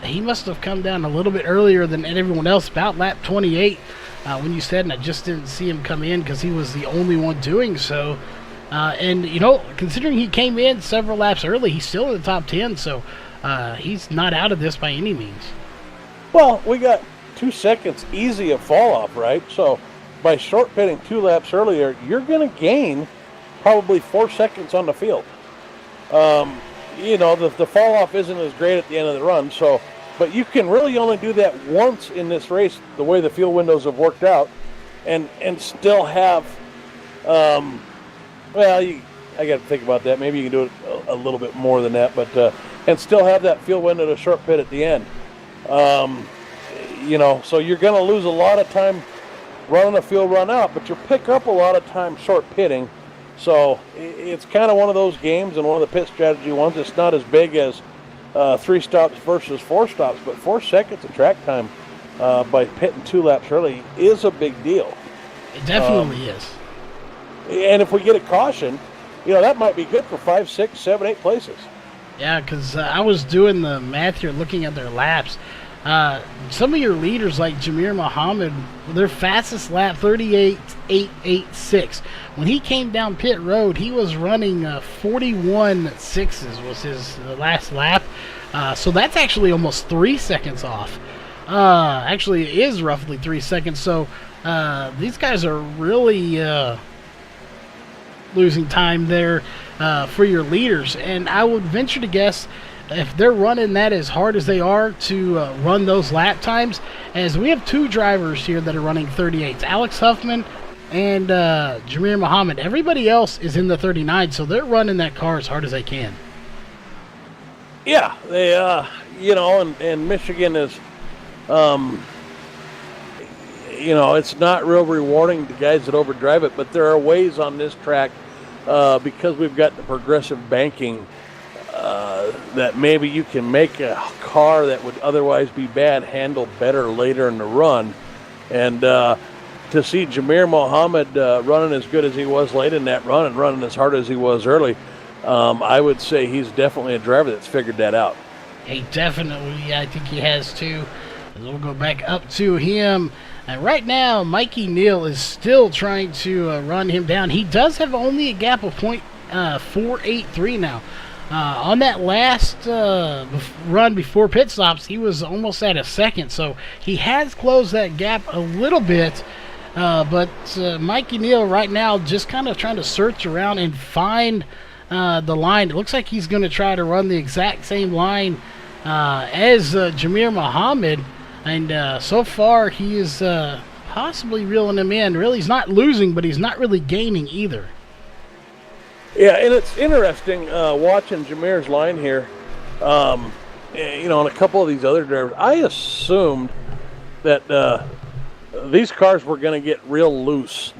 he must have come down a little bit earlier than everyone else, about lap 28. When you said, and I just didn't see him come in because he was the only one doing so. And, considering he came in several laps early, he's still in the top 10, so he's not out of this by any means. Well, we got 2 seconds easy of fall off, right? So by short pitting 2 laps earlier, you're going to gain probably 4 seconds on the field. The fall off isn't as great at the end of the run, but you can really only do that once in this race, the way the fuel windows have worked out, and still have, I got to think about that. Maybe you can do it a little bit more than that, but and still have that fuel window to short pit at the end. So you're going to lose a lot of time running a fuel run out, but you'll pick up a lot of time short pitting. So it's kind of one of those games and one of the pit strategy ones. It's not as big as 3 stops versus 4 stops, but 4 seconds of track time by pitting 2 laps early is a big deal. It definitely is. And if we get a caution, that might be good for 5, 6, 7, 8 places. Yeah, because I was doing the math here, looking at their laps. Some of your leaders, like Jamir Muhammad, their fastest lap, 38.886. When he came down pit road, he was running 41.6s was his last lap. So that's actually almost 3 seconds off. Actually, it is roughly 3 seconds. So these guys are really losing time there for your leaders. And I would venture to guess if they're running that as hard as they are to run those lap times, as we have 2 drivers here that are running 38s, Alex Huffman and Jamir Muhammad. Everybody else is in the 39, so they're running that car as hard as they can. Yeah, they, and Michigan is, it's not real rewarding to guys that overdrive it, but there are ways on this track, because we've got the progressive banking, that maybe you can make a car that would otherwise be bad handle better later in the run. And to see Jamir Muhammad running as good as he was late in that run and running as hard as he was early, I would say he's definitely a driver that's figured that out. He definitely, I think he has too. And we'll go back up to him. And right now, Mikey Neal is still trying to run him down. He does have only a gap of .483 now. On that last run before pit stops, he was almost at a second. So he has closed that gap a little bit. But Mikey Neal right now just kind of trying to search around and find the line. It looks like he's going to try to run the exact same line as Jamir Muhammad. And so far, he is possibly reeling him in. Really, he's not losing, but he's not really gaining either. Yeah, and it's interesting watching Jamir's line here. And a couple of these other drivers, I assumed that these cars were going to get real loose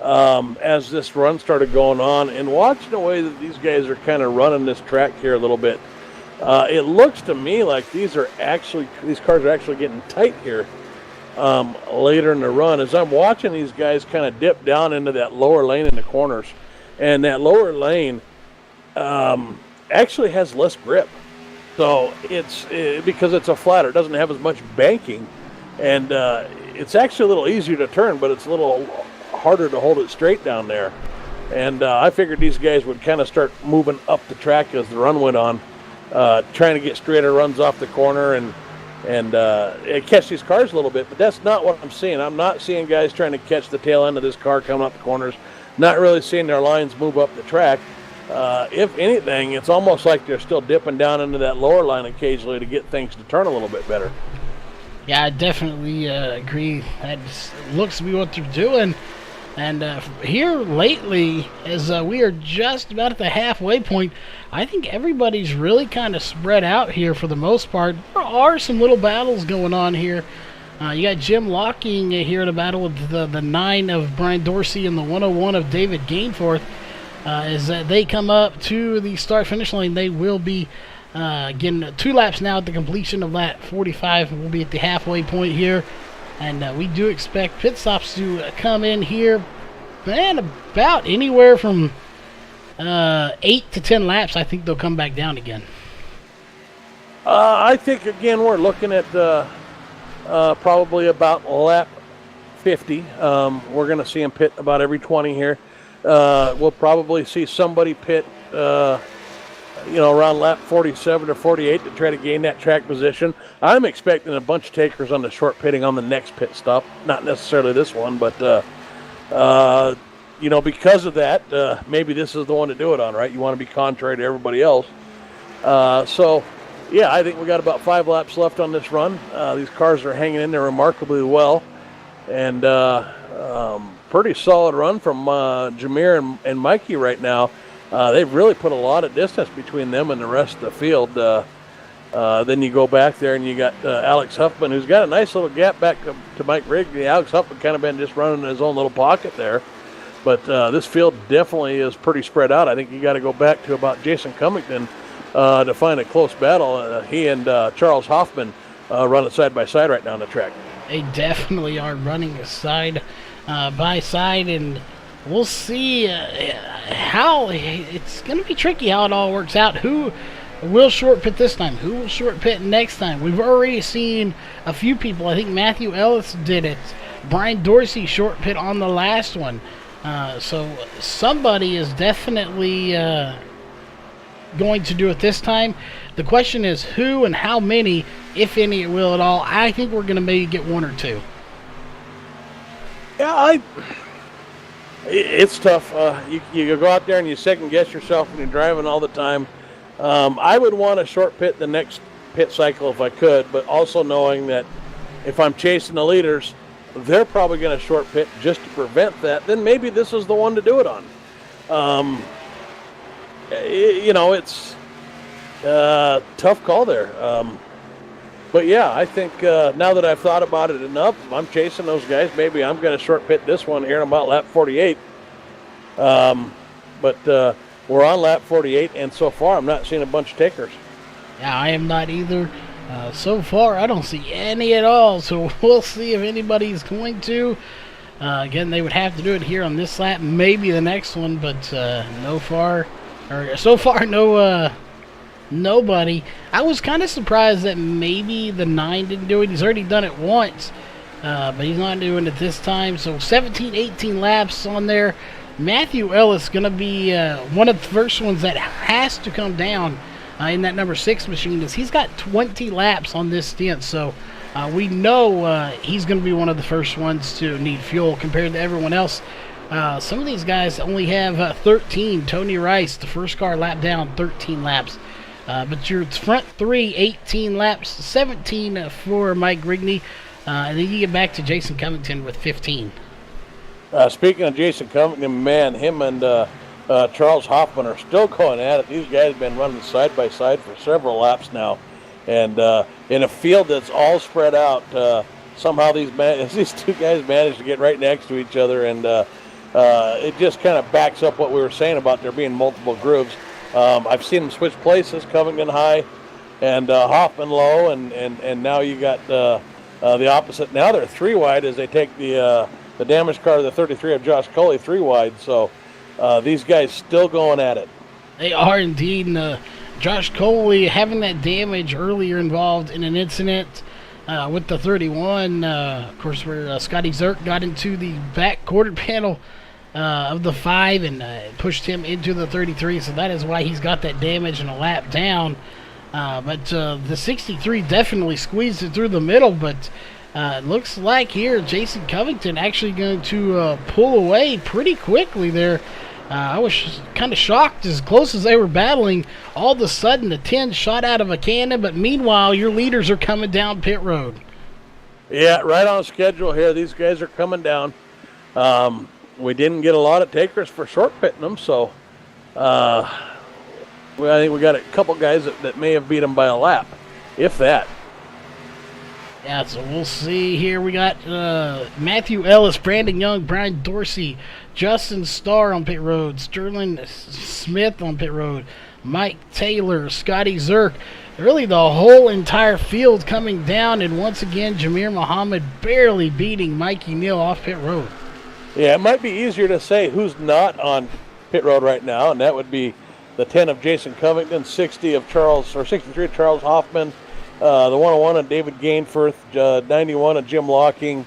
as this run started going on. And watching the way that these guys are kind of running this track here a little bit, it looks to me like these cars are actually getting tight here later in the run. As I'm watching these guys kind of dip down into that lower lane in the corners, and that lower lane actually has less grip. So it's because it's a flatter, it doesn't have as much banking, and it's actually a little easier to turn, but it's a little harder to hold it straight down there. And I figured these guys would kind of start moving up the track as the run went on, trying to get straighter runs off the corner and catch these cars a little bit. But that's not what I'm seeing. I'm not seeing guys trying to catch the tail end of this car coming up the corners. Not really seeing their lines move up the track. If anything, it's almost like they're still dipping down into that lower line occasionally to get things to turn a little bit better. Yeah, I definitely agree. That looks to be what they're doing. And here lately, as we are just about at the halfway point, I think everybody's really kind of spread out here for the most part. There are some little battles going on here. You got Jim Locking here in a battle with the 9 of Brian Dorsey and the 101 of David Gainforth. As they come up to the start-finish line, they will be getting 2 laps now at the completion of lap 45. We'll be at the halfway point here. And we do expect pit stops to come in here, and about anywhere from 8 to 10 laps. I think they'll come back down again. I think, again, we're looking at probably about lap 50. We're going to see them pit about every 20 here. We'll probably see somebody pit, around lap 47 or 48 to try to gain that track position. I'm expecting a bunch of takers on the short pitting on the next pit stop. Not necessarily this one, but, because of that, maybe this is the one to do it on, right? You want to be contrary to everybody else. I think we got about 5 laps left on this run. These cars are hanging in there remarkably well. And pretty solid run from Jameer and Mikey right now. They've really put a lot of distance between them and the rest of the field. Then you go back there and you got Alex Huffman, who's got a nice little gap back to Mike Wrigley. Alex Huffman kind of been just running in his own little pocket there. But this field definitely is pretty spread out. I think you got to go back to about Jason Cummington to find a close battle. He and Charles Hoffman running side by side right now on the track. They definitely are running side by side, and we'll see how it's going to be tricky how it all works out. Who will short pit this time? Who will short pit next time? We've already seen a few people. I think Matthew Ellis did it. Brian Dorsey short pit on the last one. So somebody is definitely going to do it this time. The question is who and how many, if any, will at all. I think we're going to maybe get 1 or 2. Yeah, it's tough. You go out there and you second guess yourself when you're driving all the time. I would want to short pit the next pit cycle if I could, but also knowing that if I'm chasing the leaders, they're probably going to short pit just to prevent that. Then maybe this is the one to do it on. It's a tough call there. But yeah, I think now that I've thought about it enough, if I'm chasing those guys, maybe I'm going to short pit this one here in about lap 48. But we're on lap 48, and so far I'm not seeing a bunch of takers. Yeah, I am not either. So far, I don't see any at all, so we'll see if anybody's going to. Again, they would have to do it here on this lap, maybe the next one, but so far, nobody. I was kind of surprised that maybe the 9 didn't do it. He's already done it once, but he's not doing it this time. So 17, 18 laps on there. Matthew Ellis going to be one of the first ones that has to come down in that number 6 machine. Is he's got 20 laps on this stint, so we know he's going to be one of the first ones to need fuel compared to everyone else. Some of these guys only have 13. Tony Rice, the first car lap down, 13 laps. But your front 3, 18 laps, 17 for Mike Grigney. And then you get back to Jason Covington with 15. Speaking of Jason Covington, man, him and Charles Hoffman are still going at it. These guys have been running side by side for several laps now. And in a field that's all spread out, somehow these 2 guys managed to get right next to each other. And it just kind of backs up what we were saying about there being multiple grooves. I've seen them switch places, Covington high and Hoffman low, and now you got the opposite. Now they're 3 wide as they take the damaged car, the 33 of Josh Coley, 3 wide. So these guys still going at it. They are indeed. Josh Coley having that damage earlier involved in an incident with the 31, of course, where Scotty Zerk got into the back quarter panel of the 5 and pushed him into the 33, so that is why he's got that damage and a lap down. But the 63 definitely squeezed it through the middle, but it looks like here Jason Covington actually going to pull away pretty quickly there. I was kind of shocked as close as they were battling. All of a sudden, the 10 shot out of a cannon, but meanwhile, your leaders are coming down pit road. Yeah, right on schedule here. These guys are coming down. we didn't get a lot of takers for short pitting them, so I think we got a couple guys that may have beat them by a lap, if that. Yeah, so we'll see here. We got Matthew Ellis, Brandon Young, Brian Dorsey, Justin Starr on pit road, Sterling Smith on pit road, Mike Taylor, Scotty Zerk. Really the whole entire field coming down, and once again, Jamir Muhammad barely beating Mikey Neal off pit road. Yeah, it might be easier to say who's not on pit road right now, and that would be the 10 of Jason Covington, 63 of Charles Hoffman, the 101 of David Gainforth, 91 of Jim Locking.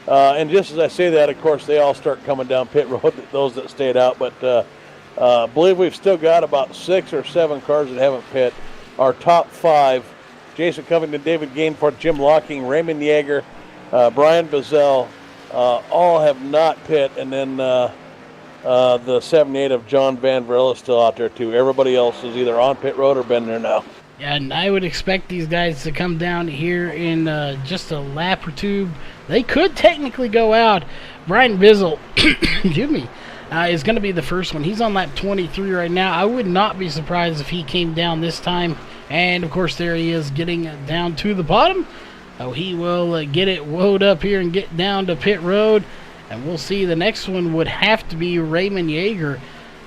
And just as I say that, of course, they all start coming down pit road, those that stayed out. But I believe we've still got about 6 or 7 cars that haven't pit. Our top 5, Jason Covington, David Gainforth, Jim Locking, Raymond Yeager, Brian Bazell, all have not pit. And then the 78 of John Van Verla is still out there too. Everybody else is either on pit road or been there now. Yeah, and I would expect these guys to come down here in just a lap or two. They could technically go out. Brian Bizzle, excuse me, is going to be the first one. He's on lap 23 right now. I would not be surprised if he came down this time. And, of course, there he is getting down to the bottom. He will get it woed up here and get down to pit road. And we'll see. The next one would have to be Raymond Yeager,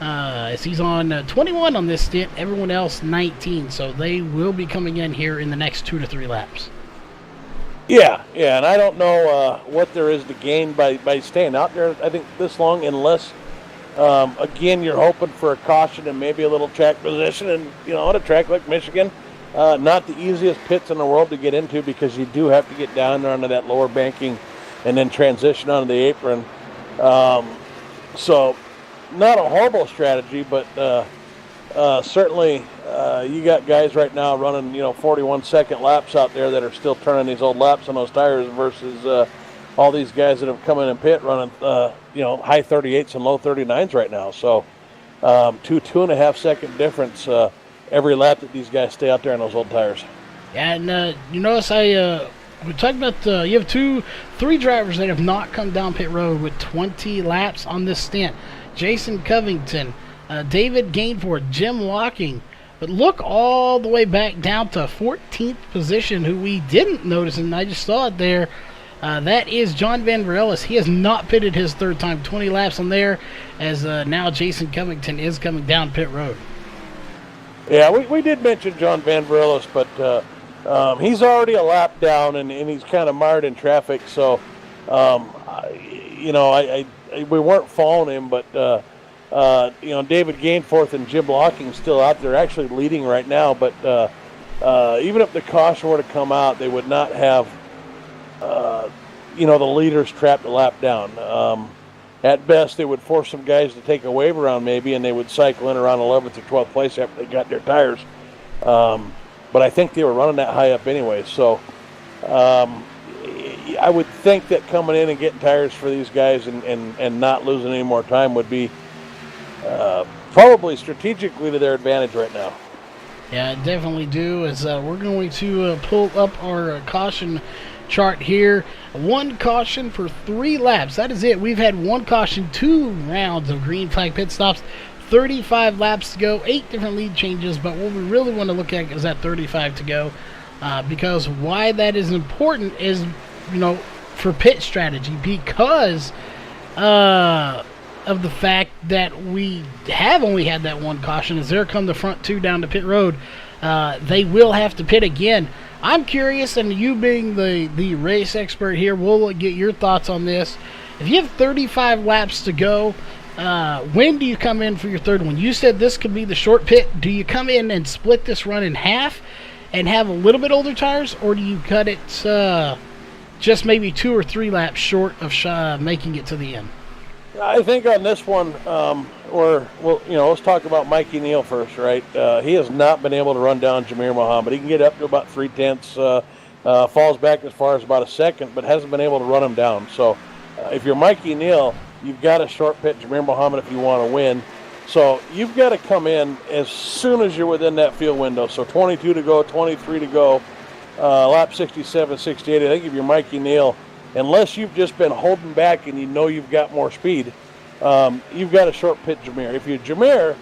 as he's on 21 on this stint. Everyone else 19. So they will be coming in here in the next 2 to 3 laps. Yeah, and I don't know what there is to gain by staying out there, I think, this long, unless, again, you're hoping for a caution and maybe a little track position. And, on a track like Michigan, not the easiest pits in the world to get into, because you do have to get down there onto that lower banking and then transition onto the apron. So not a horrible strategy, but certainly you got guys right now running 41-second laps out there that are still turning these old laps on those tires, versus all these guys that have come in and pit running high 38s and low 39s right now. So 2.5 second difference every lap that these guys stay out there on those old tires. Yeah, and you notice we talked about you have 3 drivers that have not come down pit road with 20 laps on this stint. Jason Covington, David Gainford, Jim Locking. But look all the way back down to 14th position, who we didn't notice, and I just saw it there. That is John Van Verellis. He has not pitted his 3rd time. 20 laps on there, as now Jason Covington is coming down pit road. Yeah, we did mention John Van Verellis, but he's already a lap down, and he's kind of mired in traffic. So, we weren't following him, but David Gainforth and Jim Locking still out there, actually leading right now. But even if the caution were to come out, they would not have the leaders trapped a lap down. At best, they would force some guys to take a wave around maybe, and they would cycle in around 11th or 12th place after they got their tires. But I think they were running that high up anyway. So I would think that coming in and getting tires for these guys and not losing any more time would be probably strategically to their advantage right now. Yeah, I definitely do. As we're going to pull up our caution chart here. 1 caution for 3 laps. That is it. We've had 1 caution, 2 rounds of green flag pit stops, 35 laps to go, 8 different lead changes. But what we really want to look at is that 35 to go, because why that is important is, for pit strategy, because of the fact that we have only had that 1 caution. As there come the front 2 down to pit road, they will have to pit again. I'm curious, and you being the race expert here, we'll get your thoughts on this. If you have 35 laps to go, when do you come in for your 3rd one? You said this could be the short pit. Do you come in and split this run in half and have a little bit older tires, or do you cut it just maybe 2 or 3 laps short of making it to the end? I think on this one, let's talk about Mikey Neal first, right? He has not been able to run down Jamir Muhammad. He can get up to about 3/10, falls back as far as about 1 second, but hasn't been able to run him down. So if you're Mikey Neal, you've got to short pit Jamir Muhammad if you want to win. So you've got to come in as soon as you're within that field window. So 22 to go, 23 to go, lap 67, 68. I think if you're Mikey Neal, unless you've just been holding back and you've got more speed, you've got to short pit Jameer. If you're Jameer,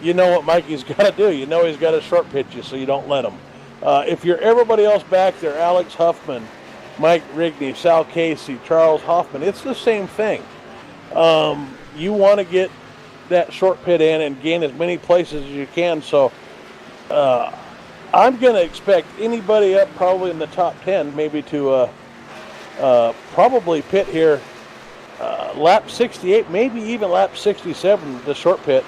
you know what Mikey's got to do. You know he's got to short pitch you, so you don't let him. If you're everybody else back there, Alex Huffman, Mike Rigney, Sal Casey, Charles Hoffman, it's the same thing. You want to get that short pit in and gain as many places as you can. So I'm going to expect anybody up probably in the top 10 maybe to probably pit here lap 68, maybe even lap 67, the short pit.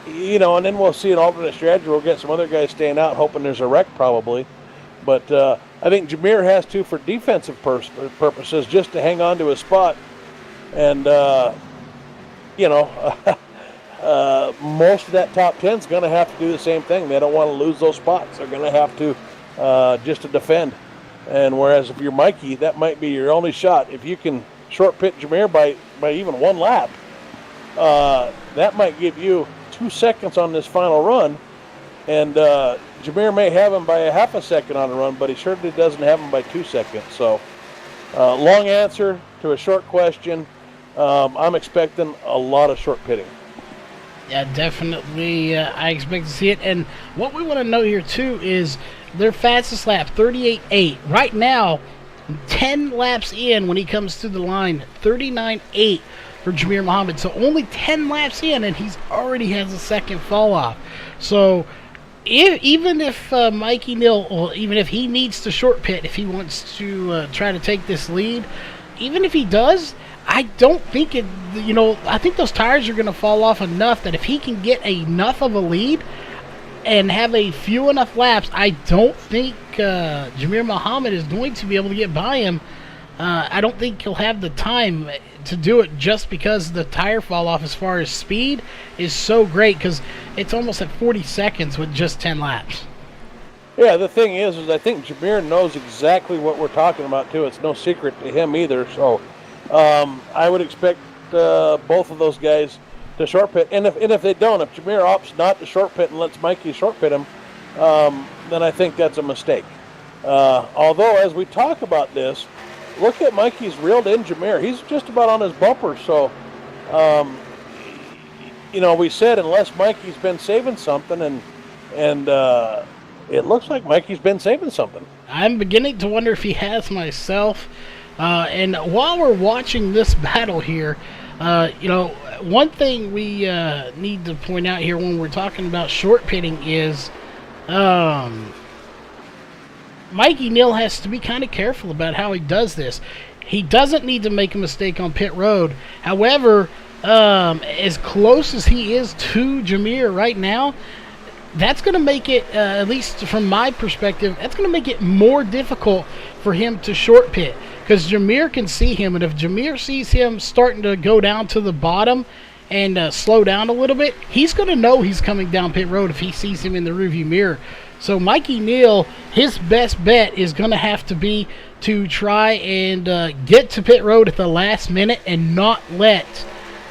You know, and then we'll see an alternate strategy. We'll get some other guys staying out, hoping there's a wreck probably. But I think Jameer has to for defensive purposes, just to hang on to his spot. And, you know, most of that top 10 is going to have to do the same thing. They don't want to lose those spots. They're going to have to just to defend. And whereas if you're Mikey, that might be your only shot. If you can short pit Jameer by even one lap, that might give you 2 seconds on this final run. And Jameer may have him by a half a second on the run, but he certainly doesn't have him by 2 seconds. So long answer to a short question. I'm expecting a lot of short pitting. Yeah, definitely. I expect to see it. And what we want to know here, too, is their fastest lap, 38.8. Right now, 10 laps in when he comes to the line, 39.8 for Jameer Muhammad. So only 10 laps in, and he's already has a second fall off. So even if Mikey Neal, or even if he needs to short pit, if he wants to try to take this lead, even if he does, I don't think it, you know, I think those tires are going to fall off enough that if he can get enough of a lead and have a few enough laps, I don't think Jameer Muhammad is going to be able to get by him. I don't think he'll have the time to do it just because the tire fall off as far as speed is so great, because it's almost at 40 seconds with just 10 laps. Yeah, the thing is I think Jameer knows exactly what we're talking about, too. It's no secret to him either. So I would expect both of those guys to short pit. And if they don't, if Jameer opts not to short pit and lets Mikey short pit him, then I think that's a mistake. Although, as we talk about this, look at Mikey's reeled in Jameer. He's just about on his bumper. So, you know, we said unless Mikey's been saving something, and it looks like Mikey's been saving something. I'm beginning to wonder if he has myself. And while we're watching this battle here, you know, one thing we need to point out here when we're talking about short pitting is Mikey Neal has to be kind of careful about how he does this. He doesn't need to make a mistake on pit road. However, as close as he is to Jameer right now, that's going to make it, at least from my perspective, that's going to make it more difficult for him to short pit, because Jameer can see him, and if Jameer sees him starting to go down to the bottom and slow down a little bit, he's going to know he's coming down pit road if he sees him in the rearview mirror. So Mikey Neal, his best bet is going to have to be to try and get to pit road at the last minute and not let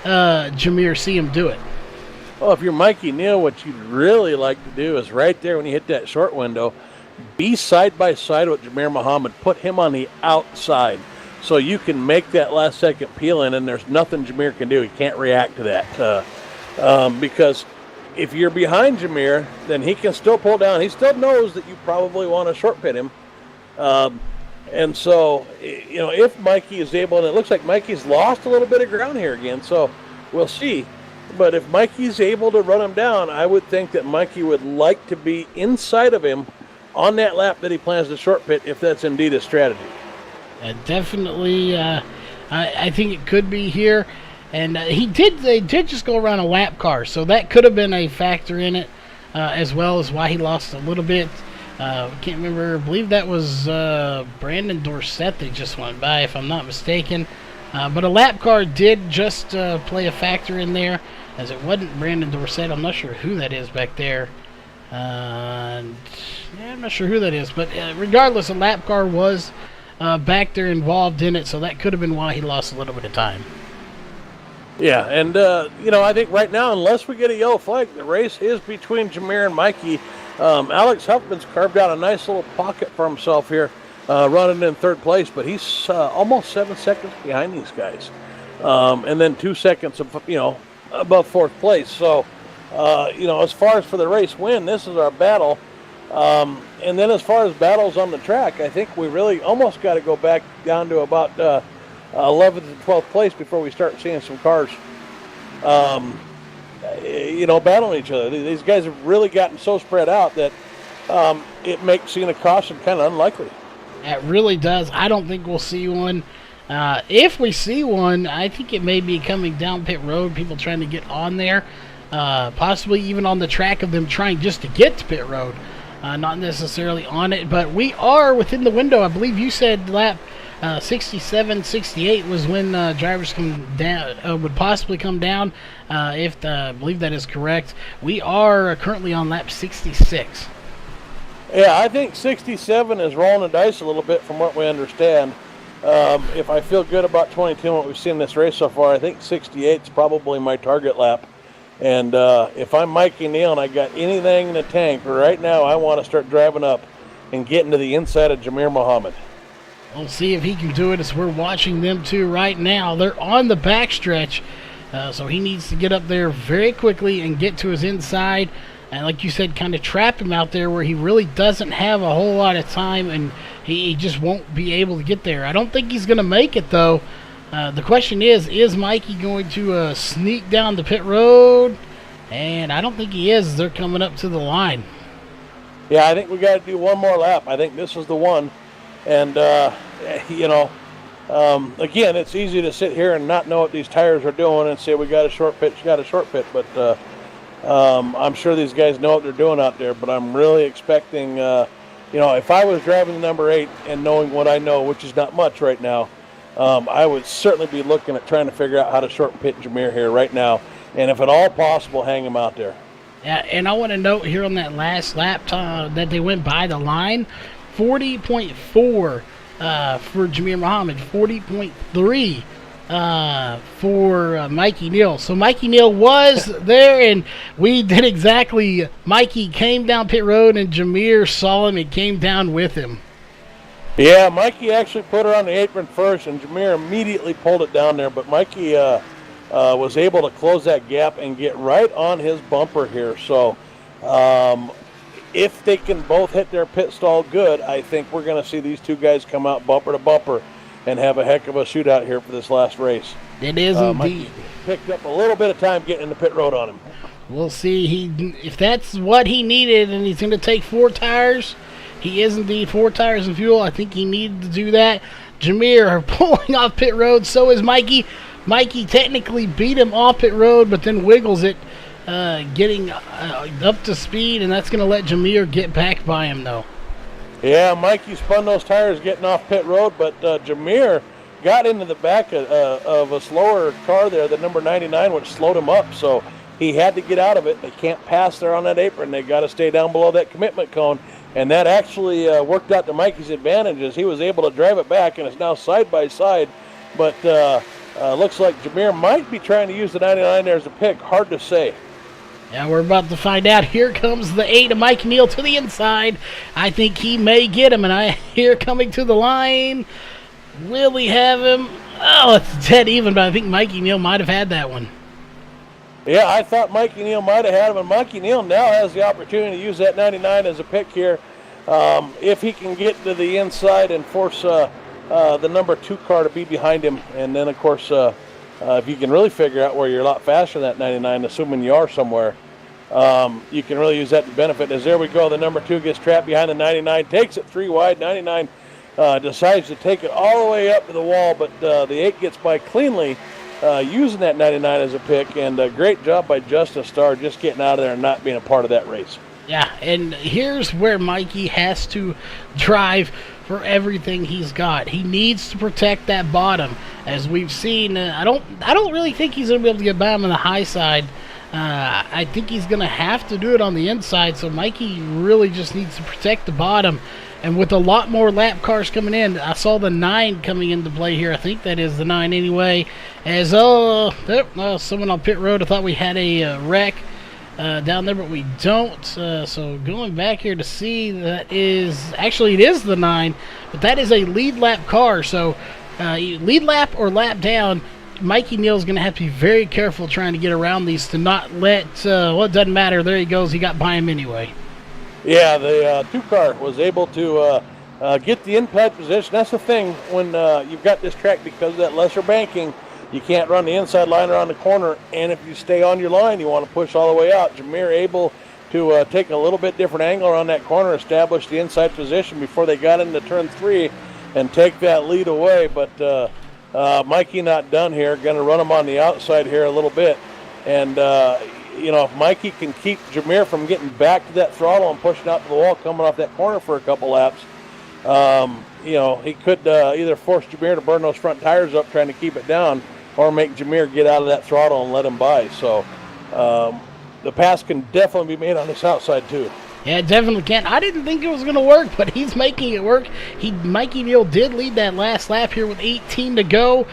Jameer see him do it. Well, if you're Mikey Neal, what you'd really like to do is right there when you hit that short window, be side by side with Jameer Muhammad. Put him on the outside so you can make that last second peel in, and there's nothing Jameer can do. He can't react to that. Because if you're behind Jameer, then he can still pull down. He still knows that you probably want to short pit him. And so, you know, if Mikey is able, and it looks like Mikey's lost a little bit of ground here again, so we'll see. But if Mikey's able to run him down, I would think that Mikey would like to be inside of him on that lap that he plans to short pit, if that's indeed a strategy. Definitely, I think it could be here. And they did just go around a lap car, so that could have been a factor in it, as well as why he lost a little bit. Can't remember, I believe that was Brandon Dorsett that just went by, if I'm not mistaken. But a lap car did just play a factor in there, as it wasn't Brandon Dorsett. I'm not sure who that is back there. I'm not sure who that is. But regardless, a lap car was back there involved in it, so that could have been why he lost a little bit of time. Yeah, and, you know, I think right now, unless we get a yellow flag, the race is between Jameer and Mikey. Alex Huffman's carved out a nice little pocket for himself here, running in third place, but he's almost 7 seconds behind these guys. and then 2 seconds of, above fourth place. So, as far as for the race win, this is our battle. And then as far as battles on the track, I think we really almost got to go back down to about 11th and 12th place before we start seeing some cars, battling each other. These guys have really gotten so spread out that it makes seeing a caution kind of unlikely. It really does. I don't think we'll see one. If we see one, I think it may be coming down pit road, people trying to get on there, possibly even on the track of them trying just to get to pit road. Not necessarily on it, but we are within the window. I believe you said lap 67, 68 was when drivers come down, would possibly come down. I believe that is correct. We are currently on lap 66. Yeah, I think 67 is rolling the dice a little bit from what we understand. If I feel good about 22 and what we've seen in this race so far, I think 68 is probably my target lap. And if I'm Mikey Neal and I got anything in the tank, right now I want to start driving up and getting to the inside of Jamir Muhammad. We'll see if he can do it as we're watching them two right now. They're on the backstretch, so he needs to get up there very quickly and get to his inside. And like you said, kind of trap him out there where he really doesn't have a whole lot of time and he just won't be able to get there. I don't think he's going to make it, though. The question is Mikey going to sneak down the pit road? And I don't think he is. They're coming up to the line. Yeah, I think we got to do one more lap. I think this is the one. And, again, it's easy to sit here and not know what these tires are doing and say we got a short pit, But I'm sure these guys know what they're doing out there. But I'm really expecting, if I was driving the number 8 and knowing what I know, which is not much right now, I would certainly be looking at trying to figure out how to short pit Jamir here right now. And if at all possible, hang him out there. Yeah, and I want to note here on that last lap that they went by the line, 40.4 for Jamir Muhammad, 40.3 for Mikey Neal. So Mikey Neal was there, and we did exactly. Mikey came down pit road, and Jamir saw him and came down with him. Yeah, Mikey actually put her on the apron first, and Jamir immediately pulled it down there. But Mikey was able to close that gap and get right on his bumper here. So if they can both hit their pit stall good, I think we're going to see these two guys come out bumper to bumper and have a heck of a shootout here for this last race. It is indeed. Mikey picked up a little bit of time getting in the pit road on him. We'll see if that's what he needed, and he's going to take 4 tires. He is indeed 4 tires of fuel. I think he needed to do that. Jamir pulling off pit road. So is Mikey. Mikey technically beat him off pit road, but then wiggles it, getting up to speed, and that's going to let Jamir get back by him, though. Yeah, Mikey spun those tires getting off pit road, but Jamir got into the back of a slower car there, the number 99, which slowed him up. So he had to get out of it. They can't pass there on that apron. They got to stay down below that commitment cone. And that actually worked out to Mikey's advantage as he was able to drive it back, and it's now side by side. But looks like Jamir might be trying to use the 99 there as a pick. Hard to say. Yeah, we're about to find out. Here comes the 8 of Mike Neal to the inside. I think he may get him, and I hear coming to the line. Will we have him? Oh, it's dead even, but I think Mikey Neal might have had that one. Yeah, I thought Mikey Neal might have had him, and Mikey Neal now has the opportunity to use that 99 as a pick here. If he can get to the inside and force the number 2 car to be behind him, and then, of course, if you can really figure out where you're a lot faster than that 99, assuming you are somewhere, you can really use that to benefit. As there we go, the number 2 gets trapped behind the 99, takes it 3 wide. 99 decides to take it all the way up to the wall, but the 8 gets by cleanly, using that 99 as a pick, and a great job by Justin Starr just getting out of there and not being a part of that race. Yeah, and here's where Mikey has to drive for everything he's got. He needs to protect that bottom, as we've seen. I don't really think he's going to be able to get by him on the high side. I think he's going to have to do it on the inside, so Mikey really just needs to protect the bottom. And with a lot more lap cars coming in, I saw the 9 coming into play here. I think that is the 9 anyway. As someone on pit road, I thought we had a wreck down there, but we don't. So going back here to see, that is actually, it is the 9, but that is a lead lap car. So lead lap or lap down, Mikey Neal's going to have to be very careful trying to get around these to not let, well, it doesn't matter. There he goes. He got by him anyway. Yeah, the two-car was able to get the impact position. That's the thing when you've got this track, because of that lesser banking, you can't run the inside line around the corner, and if you stay on your line, you want to push all the way out. Jameer able to take a little bit different angle around that corner, establish the inside position before they got into turn 3 and take that lead away. But Mikey not done here, going to run him on the outside here a little bit. And, if Mikey can keep Jameer from getting back to that throttle and pushing out to the wall, coming off that corner for a couple laps, he could either force Jameer to burn those front tires up trying to keep it down, or make Jameer get out of that throttle and let him by. So the pass can definitely be made on this outside too. Yeah, it definitely can. I didn't think it was going to work, but he's making it work. Mikey Neal did lead that last lap here with 18 to go.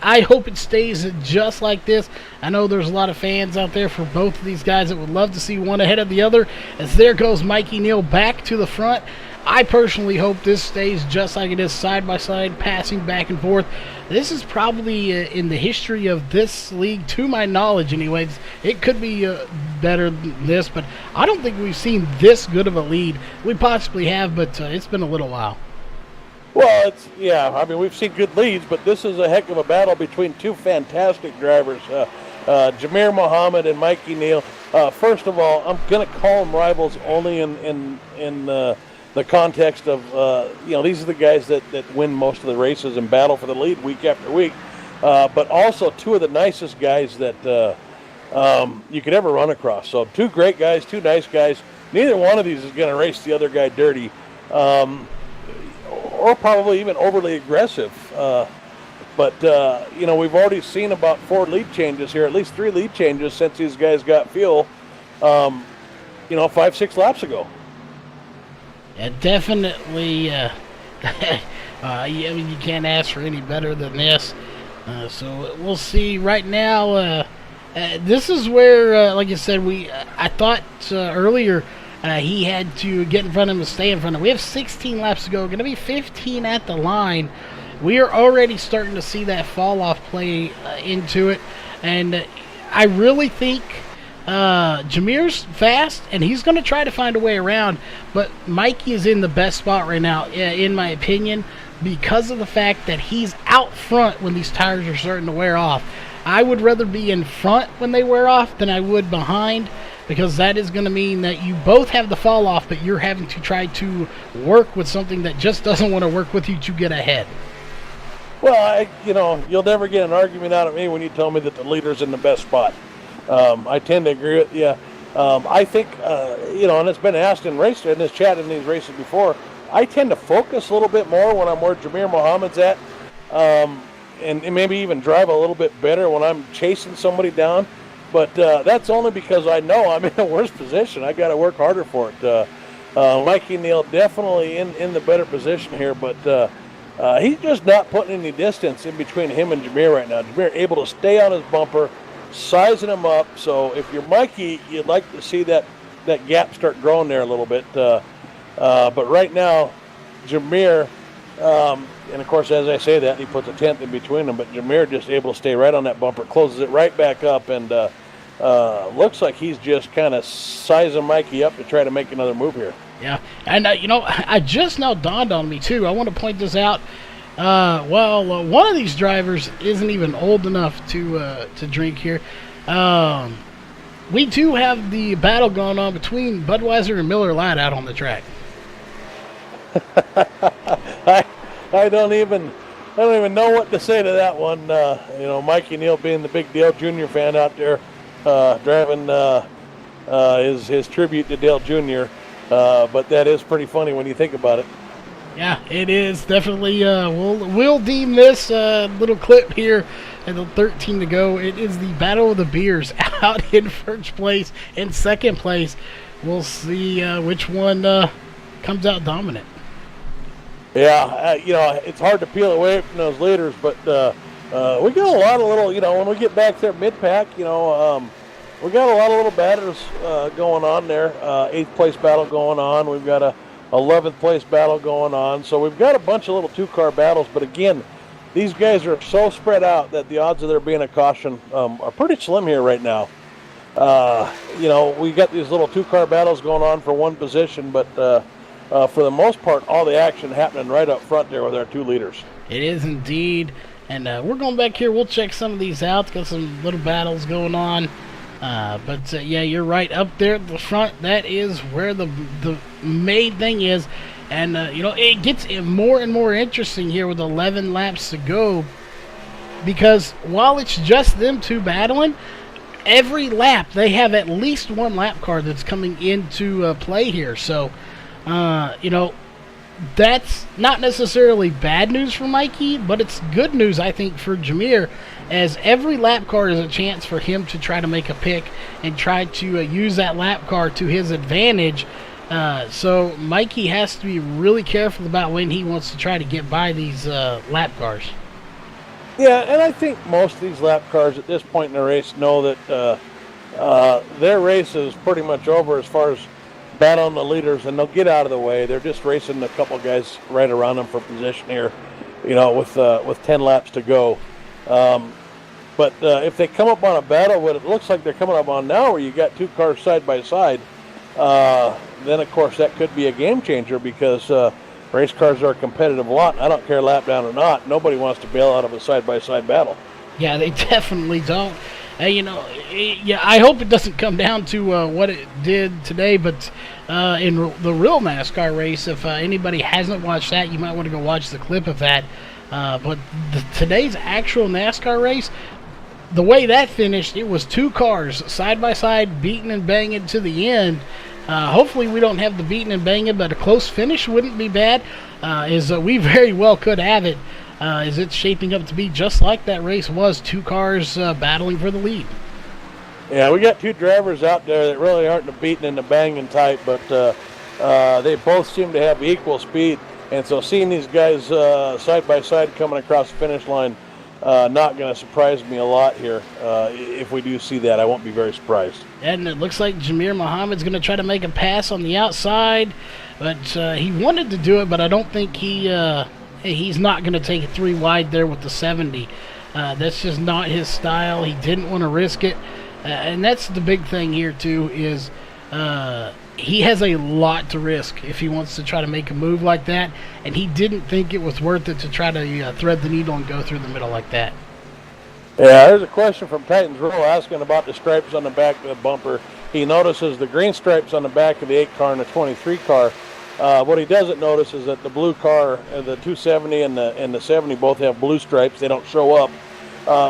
I hope it stays just like this. I know there's a lot of fans out there for both of these guys that would love to see one ahead of the other. As there goes Mikey Neal back to the front. I personally hope this stays just like it is, side by side, passing back and forth. This is probably in the history of this league, to my knowledge anyways. It could be better than this, but I don't think we've seen this good of a lead. We possibly have, but it's been a little while. Well, we've seen good leads, but this is a heck of a battle between two fantastic drivers, Jameer Muhammad and Mikey Neal. First of all, I'm going to call them rivals only in the context of, these are the guys that win most of the races and battle for the lead week after week, but also two of the nicest guys that you could ever run across. So two great guys, two nice guys. Neither one of these is going to race the other guy dirty, or probably even overly aggressive. But we've already seen about 4 lead changes here, at least 3 lead changes since these guys got fuel, 5-6 laps ago. Yeah, definitely. You can't ask for any better than this. So we'll see. Right now, this is where, like I said, I thought earlier he had to get in front of him and stay in front of him. We have 16 laps to go. Going to be 15 at the line. We are already starting to see that fall off play into it, and I really think Jameer's fast, and he's going to try to find a way around, but Mikey is in the best spot right now, in my opinion, because of the fact that he's out front when these tires are starting to wear off. I would rather be in front when they wear off than I would behind, because that is going to mean that you both have the fall off, but you're having to try to work with something that just doesn't want to work with you to get ahead. Well, you'll never get an argument out of me when you tell me that the leader's in the best spot. I tend to agree with you. I think, and it's been asked in this chat in these races before, I tend to focus a little bit more when I'm where Jameer Muhammad's at, and maybe even drive a little bit better when I'm chasing somebody down. But that's only because I know I'm in a worse position. I got to work harder for it. Mikey Neal definitely in the better position here, but he's just not putting any distance in between him and Jameer right now. Jameer able to stay on his bumper, sizing him up. So if you're Mikey, you'd like to see that gap start growing there a little bit. But right now, Jameer, and of course, as I say that, he puts a 10th in between them, but Jameer just able to stay right on that bumper, closes it right back up, and looks like he's just kind of sizing Mikey up to try to make another move here. Yeah, and I just now dawned on me too. I want to point this out. One of these drivers isn't even old enough to drink here. We do have the battle going on between Budweiser and Miller Lite out on the track. I don't even know what to say to that one. Mikey Neal being the big Dale Jr. fan out there, driving his tribute to Dale Jr. But that is pretty funny when you think about it. Yeah, it is definitely. We'll deem this little clip here at the 13 to go. It is the Battle of the Beers out in first place and second place. We'll see which one comes out dominant. Yeah, it's hard to peel away from those leaders, but we got a lot of little, when we get back there mid-pack, we got a lot of little battles going on there. 8th place battle going on. We've got a 11th place battle going on. So we've got a bunch of little 2-car battles, but again, these guys are so spread out that the odds of there being a caution are pretty slim here right now. We got these little 2-car battles going on for one position, but for the most part, all the action happening right up front there with our 2 leaders. It is indeed. And we're going back here. We'll check some of these out. Got some little battles going on. Yeah, you're right. Up there at the front, that is where the main thing is. And, it gets more and more interesting here with 11 laps to go. Because while it's just them 2 battling, every lap they have at least 1 lap car that's coming into play here. So, that's not necessarily bad news for Mikey, but it's good news, I think, for Jameer, as every lap car is a chance for him to try to make a pick and try to use that lap car to his advantage. So Mikey has to be really careful about when he wants to try to get by these lap cars. Yeah, and I think most of these lap cars at this point in the race know that their race is pretty much over as far as battling the leaders, and they'll get out of the way. They're just racing a couple guys right around them for position here, with 10 laps to go. But if they come up on a battle, what it looks like they're coming up on now, where you got 2 cars side by side, then of course that could be a game changer, because race cars are a competitive lot. I don't care lap down or not. Nobody wants to bail out of a side by side battle. Yeah, they definitely don't. I hope it doesn't come down to what it did today, but in the real NASCAR race, if anybody hasn't watched that, you might want to go watch the clip of that. But today's actual NASCAR race, the way that finished, it was 2 cars side by side, beating and banging to the end. Hopefully we don't have the beating and banging, but a close finish wouldn't be bad, we very well could have it. As it's shaping up to be just like that race was, 2 cars battling for the lead. Yeah, we got 2 drivers out there that really aren't the beating and the banging type, but they both seem to have equal speed. And so seeing these guys side by side coming across the finish line, not going to surprise me a lot here. If we do see that, I won't be very surprised. And it looks like Jameer Muhammad's going to try to make a pass on the outside, but he wanted to do it, but I don't think he's not going to take it 3 wide there with the 70. That's just not his style. He didn't want to risk it. And that's the big thing here, too, is he has a lot to risk if he wants to try to make a move like that. And he didn't think it was worth it to try to thread the needle and go through the middle like that. Yeah, there's a question from Titans Row asking about the stripes on the back of the bumper. He notices the green stripes on the back of the 8 car and the 23 car. What he doesn't notice is that the blue car, the 270 and the 70 both have blue stripes. They don't show up.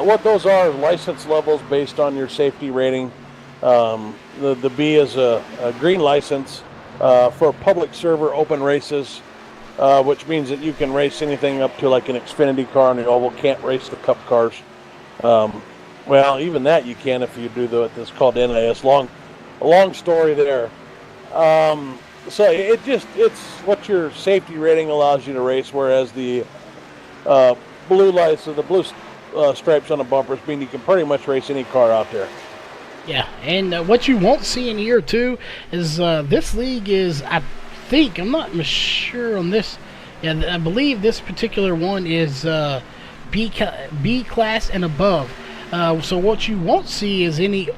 What those are license levels based on your safety rating. The B is a green license for public server open races, which means that you can race anything up to like an Xfinity car on the oval. Can't race the Cup cars. Well, even that you can if you do it's called NAS. Long story there. So it's what your safety rating allows you to race, whereas the blue lights or the blue stripes on the bumpers mean you can pretty much race any car out there. Yeah, and what you won't see in here too is this league is, I'm not sure on this. Yeah, I believe this particular one is B class and above. So what you won't see is any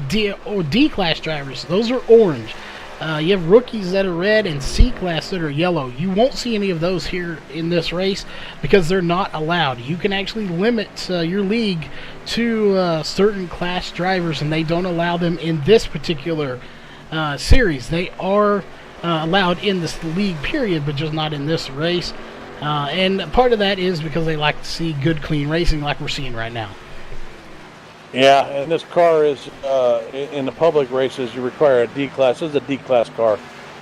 D class drivers. Those are orange. You have rookies that are red and C class that are yellow. You won't see any of those here in this race because they're not allowed. You can actually limit your league to certain class drivers, and they don't allow them in this particular series. They are allowed in this league period, but just not in this race. And part of that is because they like to see good, clean racing like we're seeing right now. Yeah, and this car is, in the public races, you require a D class. This is a D class car.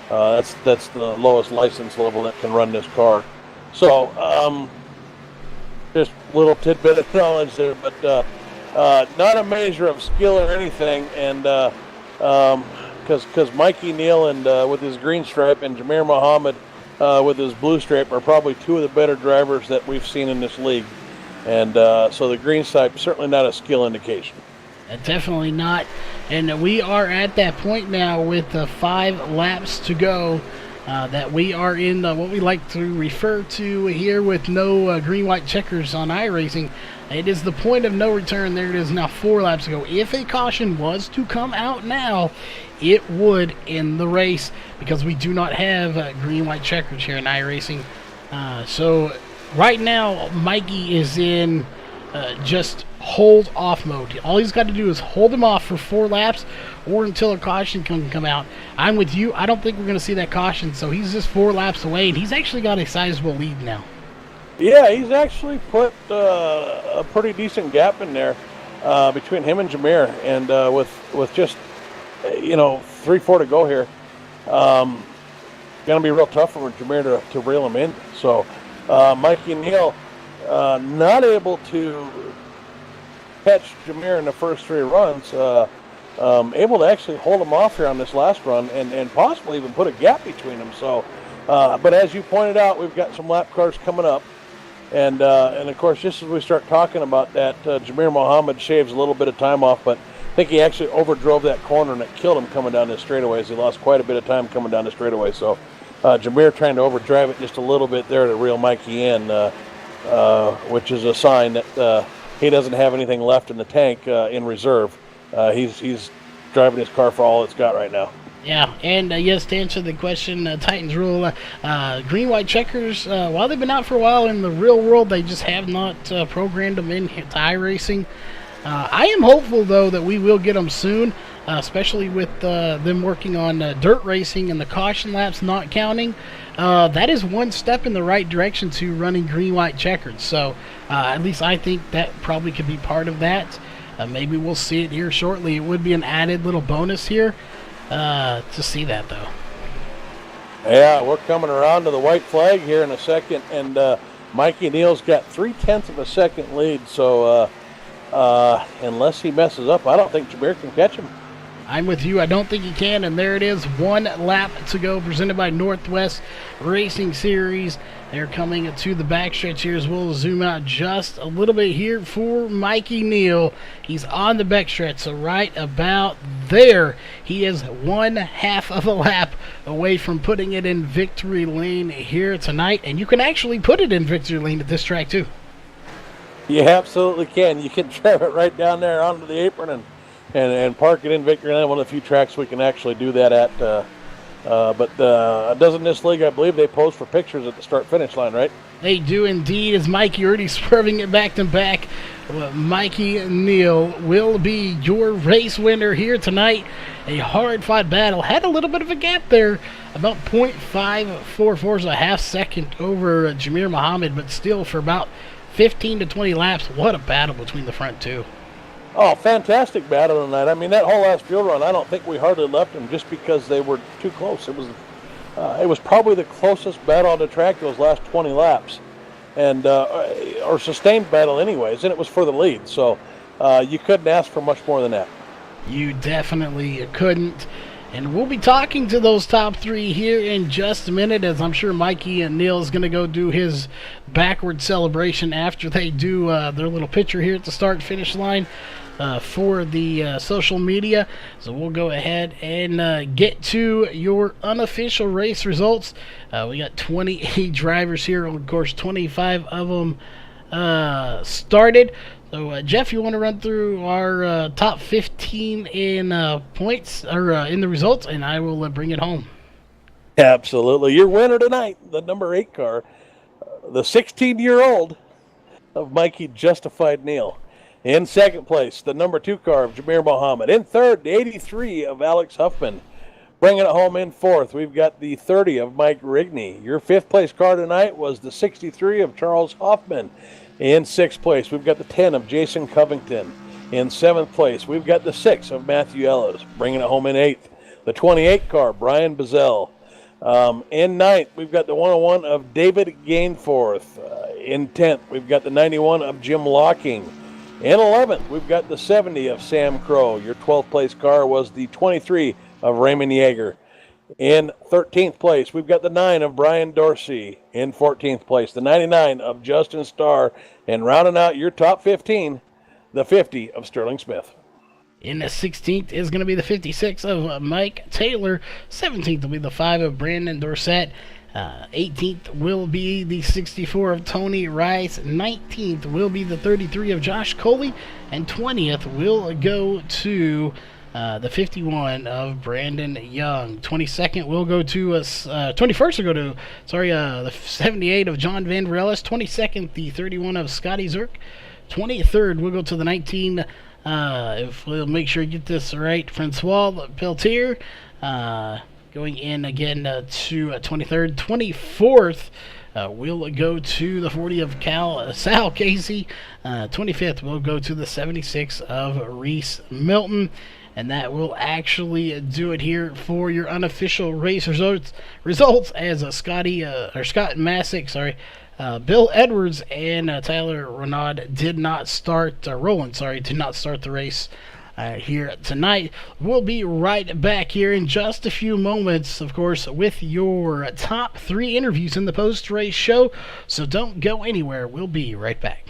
That's the lowest license level that can run this car. So, just a little tidbit of knowledge there, but not a measure of skill or anything. And because Mikey Neal and with his green stripe and Jameer Muhammad with his blue stripe are probably 2 of the better drivers that we've seen in this league. And so the green stripe, certainly not a skill indication. Definitely not. And we are at that point now with 5 laps to go. that we are in what we like to refer to here with no green-white checkers on iRacing. It is the point of no return. There it is now 4 laps to go. If a caution was to come out now, it would end the race because we do not have green-white checkers here in iRacing. So right now, Mikey is in just hold off mode. All he's got to do is hold him off for 4 laps or until a caution can come out. I'm with you. I don't think we're going to see that caution, so he's just 4 laps away, and he's actually got a sizable lead now. Yeah, he's actually put a pretty decent gap in there between him and Jameer, and with just 3-4 to go here, going to be real tough for Jameer to reel him in. So Mikey and Neil not able to catch Jameer in the first 3 runs, able to actually hold him off here on this last run and possibly even put a gap between them. So, but as you pointed out, we've got some lap cars coming up. And of course, just as we start talking about that, Jameer Mohammed shaves a little bit of time off, but I think he actually overdrove that corner and it killed him coming down the straightaways. He lost quite a bit of time coming down the straightaway. So Jameer trying to overdrive it just a little bit there to reel Mikey in, which is a sign that he doesn't have anything left in the tank in reserve. He's driving his car for all it's got right now. Yeah, and yes, to answer the question, Titans rule, green-white checkers, while they've been out for a while in the real world, they just have not programmed them in to iRacing. I am hopeful, though, that we will get them soon, especially with them working on dirt racing and the caution laps not counting. That is one step in the right direction to running green-white checkers. So at least I think that probably could be part of that. Maybe we'll see it here shortly. It would be an added little bonus here. To see that, though. Yeah, we're coming around to the white flag here in a second, and Mikey Neal's got 0.3 of a second lead, so unless he messes up, I don't think Jameer can catch him. I'm with you. I don't think he can, and there it is. 1 lap to go, presented by Northwest Racing Series. They're coming to the backstretch here as we'll zoom out just a little bit here for Mikey Neal. He's on the backstretch, so right about there. He is 1/2 of a lap away from putting it in victory lane here tonight, and you can actually put it in victory lane at this track too. You absolutely can. You can drive it right down there onto the apron and park it in victory lane. One of the few tracks we can actually do that at. But doesn't this league, I believe, they pose for pictures at the start-finish line, right? They do indeed, as Mikey already swerving it back to back. Mikey Neal will be your race winner here tonight. A hard-fought battle. Had a little bit of a gap there, about 0.544, so a half second over Jameer Mohammed, but still for about 15 to 20 laps. What a battle between the front two. Oh, fantastic battle tonight. I mean, that whole last field run, I don't think we hardly left them just because they were too close. It was probably the closest battle on the track those last 20 laps, and or sustained battle anyways, and it was for the lead. So you couldn't ask for much more than that. You definitely couldn't. And we'll be talking to those top 3 here in just a minute, as I'm sure Mikey and Neil is going to go do his backward celebration after they do their little picture here at the start-finish line for the social media. So we'll go ahead and get to your unofficial race results. We got 28 drivers here. Of course, 25 of them started. So, Jeff, you want to run through our top 15 in points, or in the results, and I will bring it home. Absolutely. Your winner tonight, the number 8 car, the 16-year-old of Mikey Justified Neal. In second place, the number 2 car of Jameer Mohammed. In third, the 83 of Alex Huffman. Bringing it home in fourth, we've got the 30 of Mike Rigney. Your 5th place car tonight was the 63 of Charles Hoffman. In 6th place, we've got the 10 of Jason Covington. In 7th place, we've got the 6 of Matthew Ellis. Bringing it home in 8th, the 28 car, Brian Bazell. In 9th, we've got the 101 of David Gainforth. In 10th, we've got the 91 of Jim Locking. In 11th, we've got the 70 of Sam Crow. Your 12th place car was the 23 of Raymond Yeager. In 13th place, we've got the 9 of Brian Dorsey. In 14th place, the 99 of Justin Starr. And rounding out your top 15, the 50 of Sterling Smith. In the 16th is going to be the 56 of Mike Taylor. 17th will be the 5 of Brandon Dorsett. 18th will be the 64 of Tony Rice. 19th will be the 33 of Josh Coley. And 20th will go to the 51 of Brandon Young. 22nd will go to 21st will go to the 78 of John Van Varellis. 22nd, the 31 of Scotty Zerk. 23rd will go to the 19. If we'll make sure you get this right, Francois Peltier. Going in again to 23rd. 24th will go to the 40 of Sal Casey. 25th will go to the 76 of Reese Milton. And that will actually do it here for your unofficial race results as Scott Masick, Bill Edwards and Tyler Renaud did not start the race here tonight. We'll be right back here in just a few moments, of course, with your top 3 interviews in the post-race show. So don't go anywhere. We'll be right back.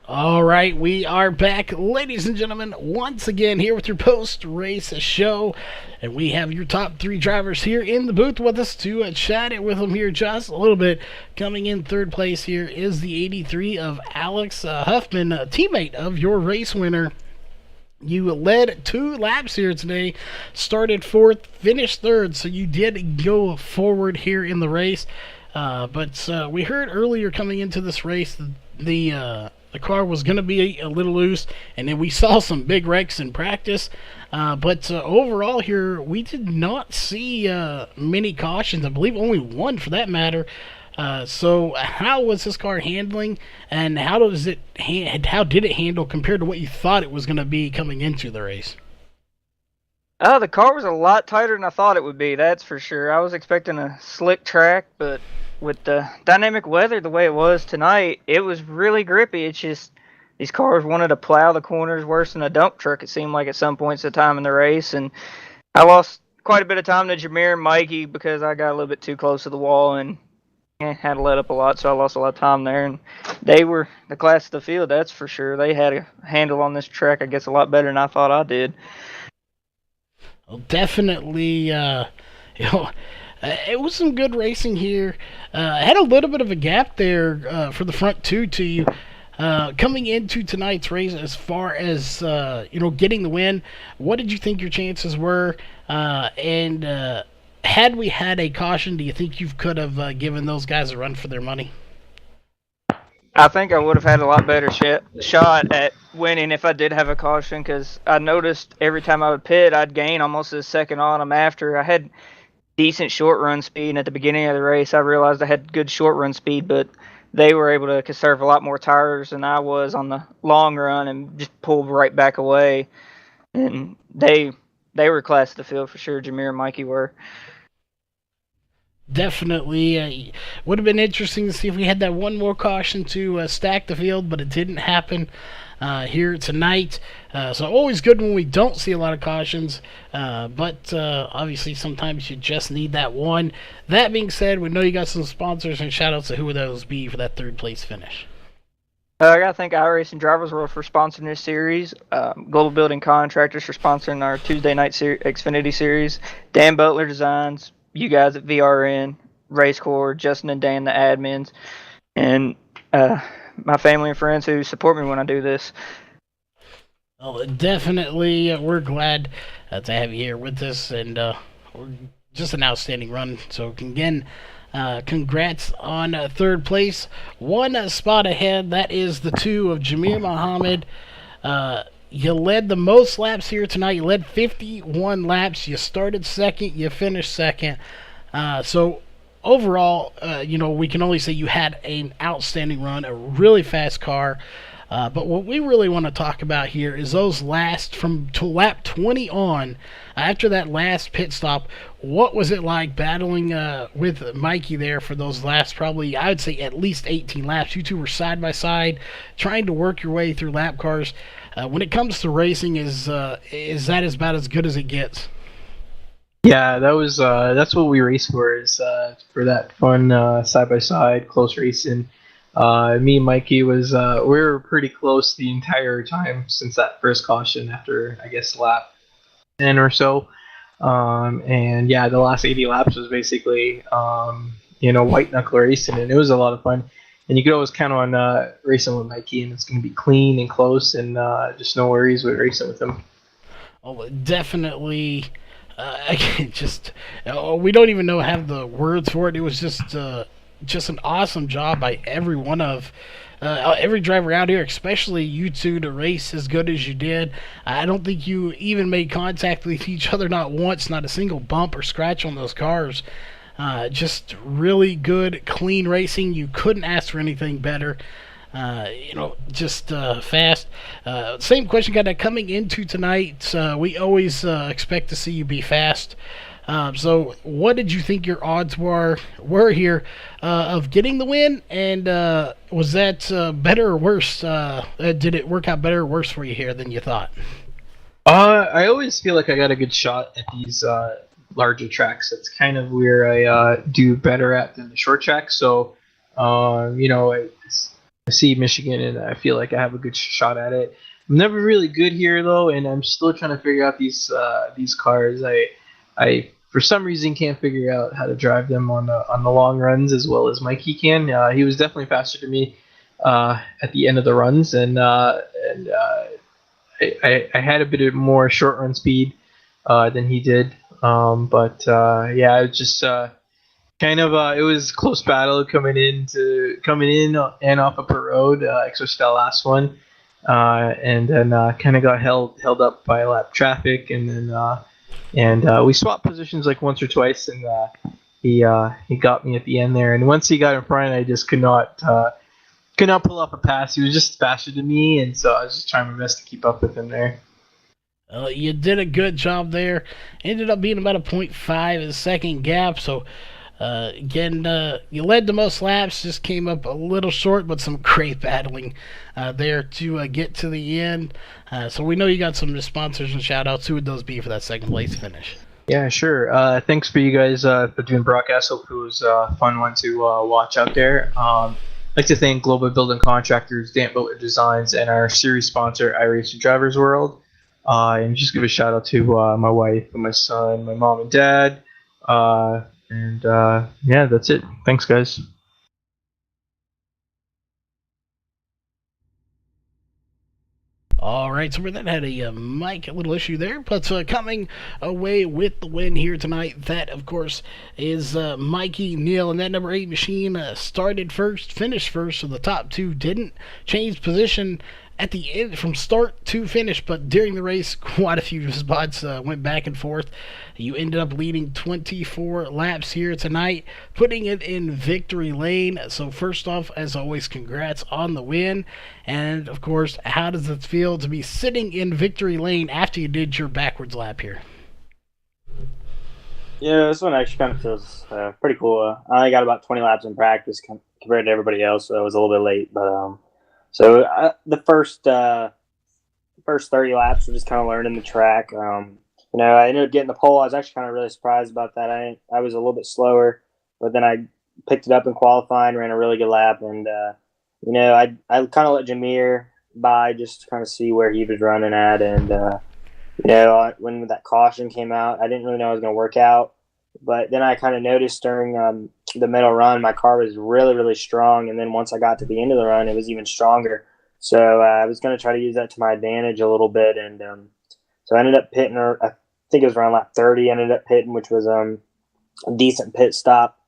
All right, we are back, ladies and gentlemen, once again here with your post-race show, and we have your top 3 drivers here in the booth with us to chat it with them here just a little bit. Coming in 3rd place here is the 83 of Alex Huffman, a teammate of your race winner. You led 2 laps here today, started 4th, finished 3rd, so you did go forward here in the race. But we heard earlier coming into this race the car was going to be a little loose, and then we saw some big wrecks in practice. But overall here, we did not see many cautions. I believe only one for that matter. So how was this car handling, and how did it handle compared to what you thought it was going to be coming into the race? The car was a lot tighter than I thought it would be, that's for sure. I was expecting a slick track, but with the dynamic weather the way it was tonight, it was really grippy. It's just these cars wanted to plow the corners worse than a dump truck, it seemed like at some points of time in the race. And I lost quite a bit of time to Jameer and Mikey because I got a little bit too close to the wall and had to let up a lot, so I lost a lot of time there. And they were the class of the field, that's for sure. They had a handle on this track, I guess, a lot better than I thought I did. Well, definitely, it was some good racing here. Had a little bit of a gap there for the front 2 to you. Coming into tonight's race, as far as getting the win, what did you think your chances were? And had we had a caution, do you think you could have given those guys a run for their money? I think I would have had a lot better shot at winning if I did have a caution, because I noticed every time I would pit, I'd gain almost a second on them after. I had decent short run speed, and at the beginning of the race, I realized I had good short run speed, but they were able to conserve a lot more tires than I was on the long run and just pulled right back away. And they were class of the field for sure. Jameer and Mikey were. Definitely. Would have been interesting to see if we had that one more caution to stack the field, but it didn't happen here tonight. So always good when we don't see a lot of cautions, but obviously sometimes you just need that one. That being said, we know you got some sponsors, and shout outs to who would those be for that 3rd place finish. I gotta thank iRacing Drivers World for sponsoring this series. Global Building Contractors for sponsoring our Tuesday night Xfinity series. Dan Butler Designs, you guys at VRN, RACECORE, Justin and Dan, the admins, and my family and friends who support me when I do this. Well, definitely, we're glad to have you here with us, and just an outstanding run. So again, congrats on third place. One spot ahead, that is the two of Jameer Muhammad. You led the most laps here tonight. You led 51 laps. You started second. You finished second. So overall, we can only say you had an outstanding run, a really fast car. But what we really want to talk about here is those last from to lap 20 on, after that last pit stop. What was it like battling with Mikey there for those last probably, I would say, at least 18 laps? You two were side by side, trying to work your way through lap cars. When it comes to racing, is that about as good as it gets? Yeah, that's what we race for, is for that fun side by side close racing. Me and Mikey we were pretty close the entire time since that first caution after, I guess, lap 10 or so. And yeah, the last 80 laps was basically white knuckle racing, and it was a lot of fun. And you could always count on racing with Mikey, and it's going to be clean and close, and just no worries with racing with him. Oh, definitely. I can just we don't even have the words for it. It was just an awesome job by every driver out here, especially you two, to race as good as you did. I don't think you even made contact with each other, not once, not a single bump or scratch on those cars. Just really good, clean racing. You couldn't ask for anything better. Just fast. Same question kind of coming into tonight. We always expect to see you be fast. So what did you think your odds were here of getting the win? And was that better or worse? Did it work out better or worse for you here than you thought? I always feel like I got a good shot at these larger tracks. That's kind of where I do better at than the short tracks. So, I see Michigan, and I feel like I have a good shot at it. I'm never really good here though, and I'm still trying to figure out these cars. I for some reason can't figure out how to drive them on the long runs as well as Mikey can. He was definitely faster than me at the end of the runs, and I had a bit of more short run speed than he did. Yeah, it just it was a close battle coming in and off of Pert Road, especially that last one, and then kind of got held up by lap traffic, and then we swapped positions like once or twice, and he got me at the end there. And once he got in front, I just could not pull off a pass. He was just faster than me, and so I was just trying my best to keep up with him there. You did a good job there. Ended up being about a 0.5 a second gap. So again, you led the most laps. Just came up a little short, but some great battling there to get to the end. So we know you got some sponsors and shout outs. Who would those be for that second place finish? Yeah, sure. Thanks for you guys for doing broadcast. Hope it was a fun one to watch out there. I'd like to thank Global Building Contractors, Dan Butler Designs, and our series sponsor, iRacing Drivers World. And just give a shout out to my wife and my son, my mom and dad. Yeah, that's it. Thanks, guys. All right, so we then had a mic little issue there, but coming away with the win here tonight, that of course is Mikey Neal, and that number 8 machine started first, finished first, so the top two didn't change position at the end from start to finish, but during the race, quite a few spots went back and forth. You ended up leading 24 laps here tonight, putting it in victory lane. So first off, as always, congrats on the win. And of course, how does it feel to be sitting in victory lane after you did your backwards lap here? Yeah, this one actually kind of feels pretty cool. I only got about 20 laps in practice compared to everybody else, so I was a little bit late, but the first 30 laps were just kind of learning the track. I ended up getting the pole. I was actually kind of really surprised about that. I was a little bit slower, but then I picked it up in qualifying, ran a really good lap, and I kind of let Jameer by just to kind of see where he was running at. And, when that caution came out, I didn't really know I was going to work out. But then I kind of noticed during the middle run, my car was really, really strong. And then once I got to the end of the run, it was even stronger. So I was going to try to use that to my advantage a little bit. And so I ended up pitting, I think it was around lap 30, I ended up pitting, which was a decent pit stop.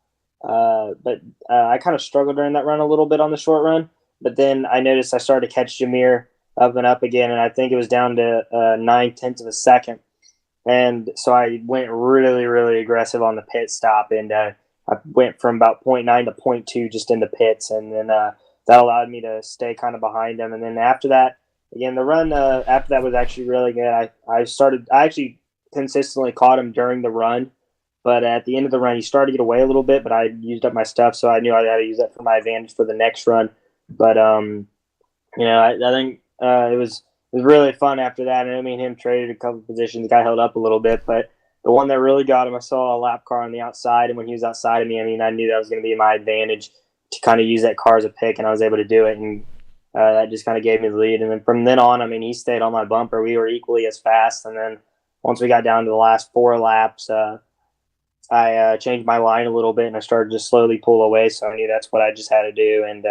But I kind of struggled during that run a little bit on the short run. But then I noticed I started to catch Jameer up and up again, and I think it was down to 9/10 of a second. And so I went really, really aggressive on the pit stop, and I went from about 0.9 to 0.2 just in the pits, and then that allowed me to stay kind of behind him. And then after that, again, the run after that was actually really good. I actually consistently caught him during the run, but at the end of the run, he started to get away a little bit, but I used up my stuff, so I knew I had to use that for my advantage for the next run. But, I think it was really fun after that. And me and him traded a couple positions, got held up a little bit, but the one that really got him, I saw a lap car on the outside, and when he was outside of me, I knew that was going to be my advantage to kind of use that car as a pick, and I was able to do it, and that just kind of gave me the lead. And then from then on, he stayed on my bumper. We were equally as fast, and then once we got down to the last 4 laps, I changed my line a little bit, and I started to slowly pull away, so I knew that's what I just had to do. And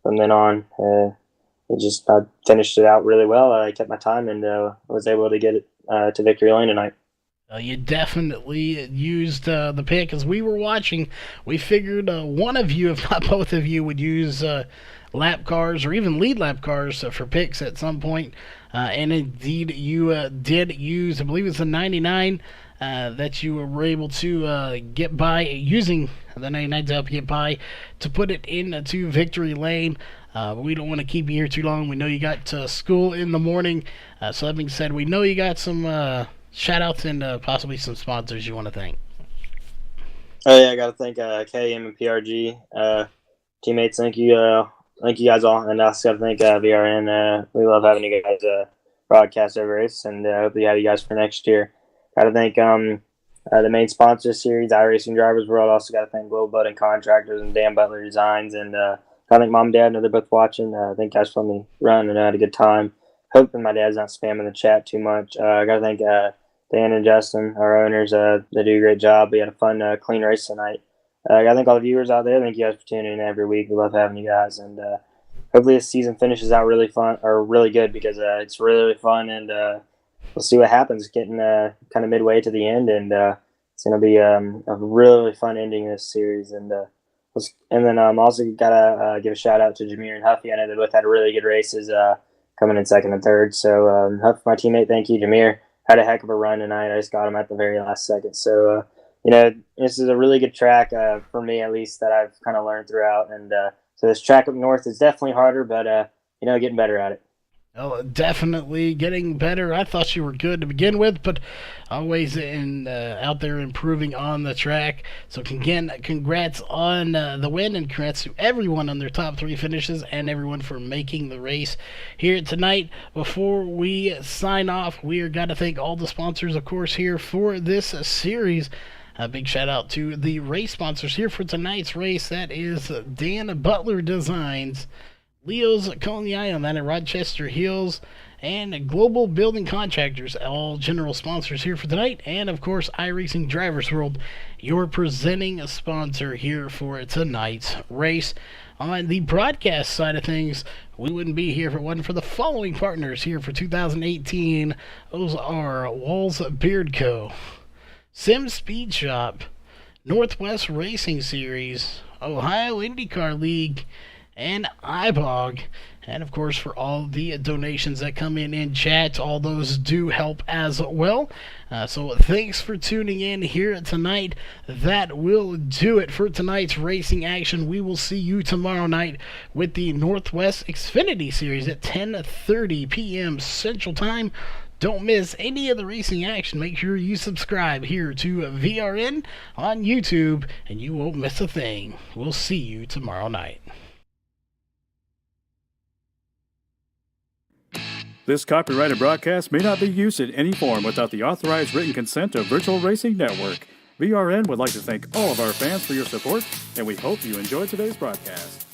from then on, I finished it out really well. I kept my time and was able to get it to victory lane tonight. You definitely used the pick. As we were watching, we figured one of you, if not both of you, would use lap cars or even lead lap cars for picks at some point. And indeed, you did use, I believe it's a 99 that you were able to get by using the 99 to help you get by to put it into victory lane. But we don't want to keep you here too long. We know you got to school in the morning. So that being said, we know you got some shout-outs and possibly some sponsors you want to thank. Oh, yeah, I got to thank KM and PRG. Teammates, thank you. Thank you guys all. And I also got to thank VRN. We love having you guys broadcast every race, and hopefully have you guys for next year. Got to thank the main sponsor of the series, iRacing Drivers World. Also got to thank Global Building Contractors and Dan Butler Designs. And got to thank Mom and Dad. I know they're both watching. Thank you guys for letting me run, and I had a good time. Hoping my dad's not spamming the chat too much. I got to thank Dan and Justin, our owners. They do a great job. We had a fun, clean race tonight. I got to thank all the viewers out there. Thank you guys for tuning in every week. We love having you guys. And hopefully this season finishes out really fun, or really good, because it's really, really fun. And we'll see what happens. Getting kind of midway to the end, and it's going to be a really fun ending this series. And then also got to give a shout out to Jameer and Huffy. I know they both had really good races coming in second and third. So Huff, my teammate, thank you. Jameer had a heck of a run tonight. I just got him at the very last second. So this is a really good track for me, at least, that I've kind of learned throughout. And so this track up north is definitely harder, but getting better at it. Oh, definitely getting better. I thought you were good to begin with, but always out there improving on the track. So again, congrats on the win, and congrats to everyone on their top 3 finishes and everyone for making the race here tonight. Before we sign off, we are got to thank all the sponsors, of course, here for this series. A big shout out to the race sponsors here for tonight's race. That is Dan Butler Designs, Leo's Coney Island at Rochester Hills, and Global Building Contractors, all general sponsors here for tonight. And of course, iRacing Drivers World, your presenting sponsor here for tonight's race. On the broadcast side of things, we wouldn't be here if it wasn't for the following partners here for 2018. Those are Walls Beard Co., Sim Speed Shop, Northwest Racing Series, Ohio IndyCar League, and iBog. And of course, for all the donations that come in chat, all those do help as well. So thanks for tuning in here tonight. That will do it for tonight's racing action. We will see you tomorrow night with the Northwest Xfinity Series at 10:30 p.m. Central Time. Don't miss any of the racing action. Make sure you subscribe here to VRN on YouTube, and you won't miss a thing. We'll see you tomorrow night. This copyrighted broadcast may not be used in any form without the authorized written consent of Virtual Racing Network. VRN would like to thank all of our fans for your support, and we hope you enjoyed today's broadcast.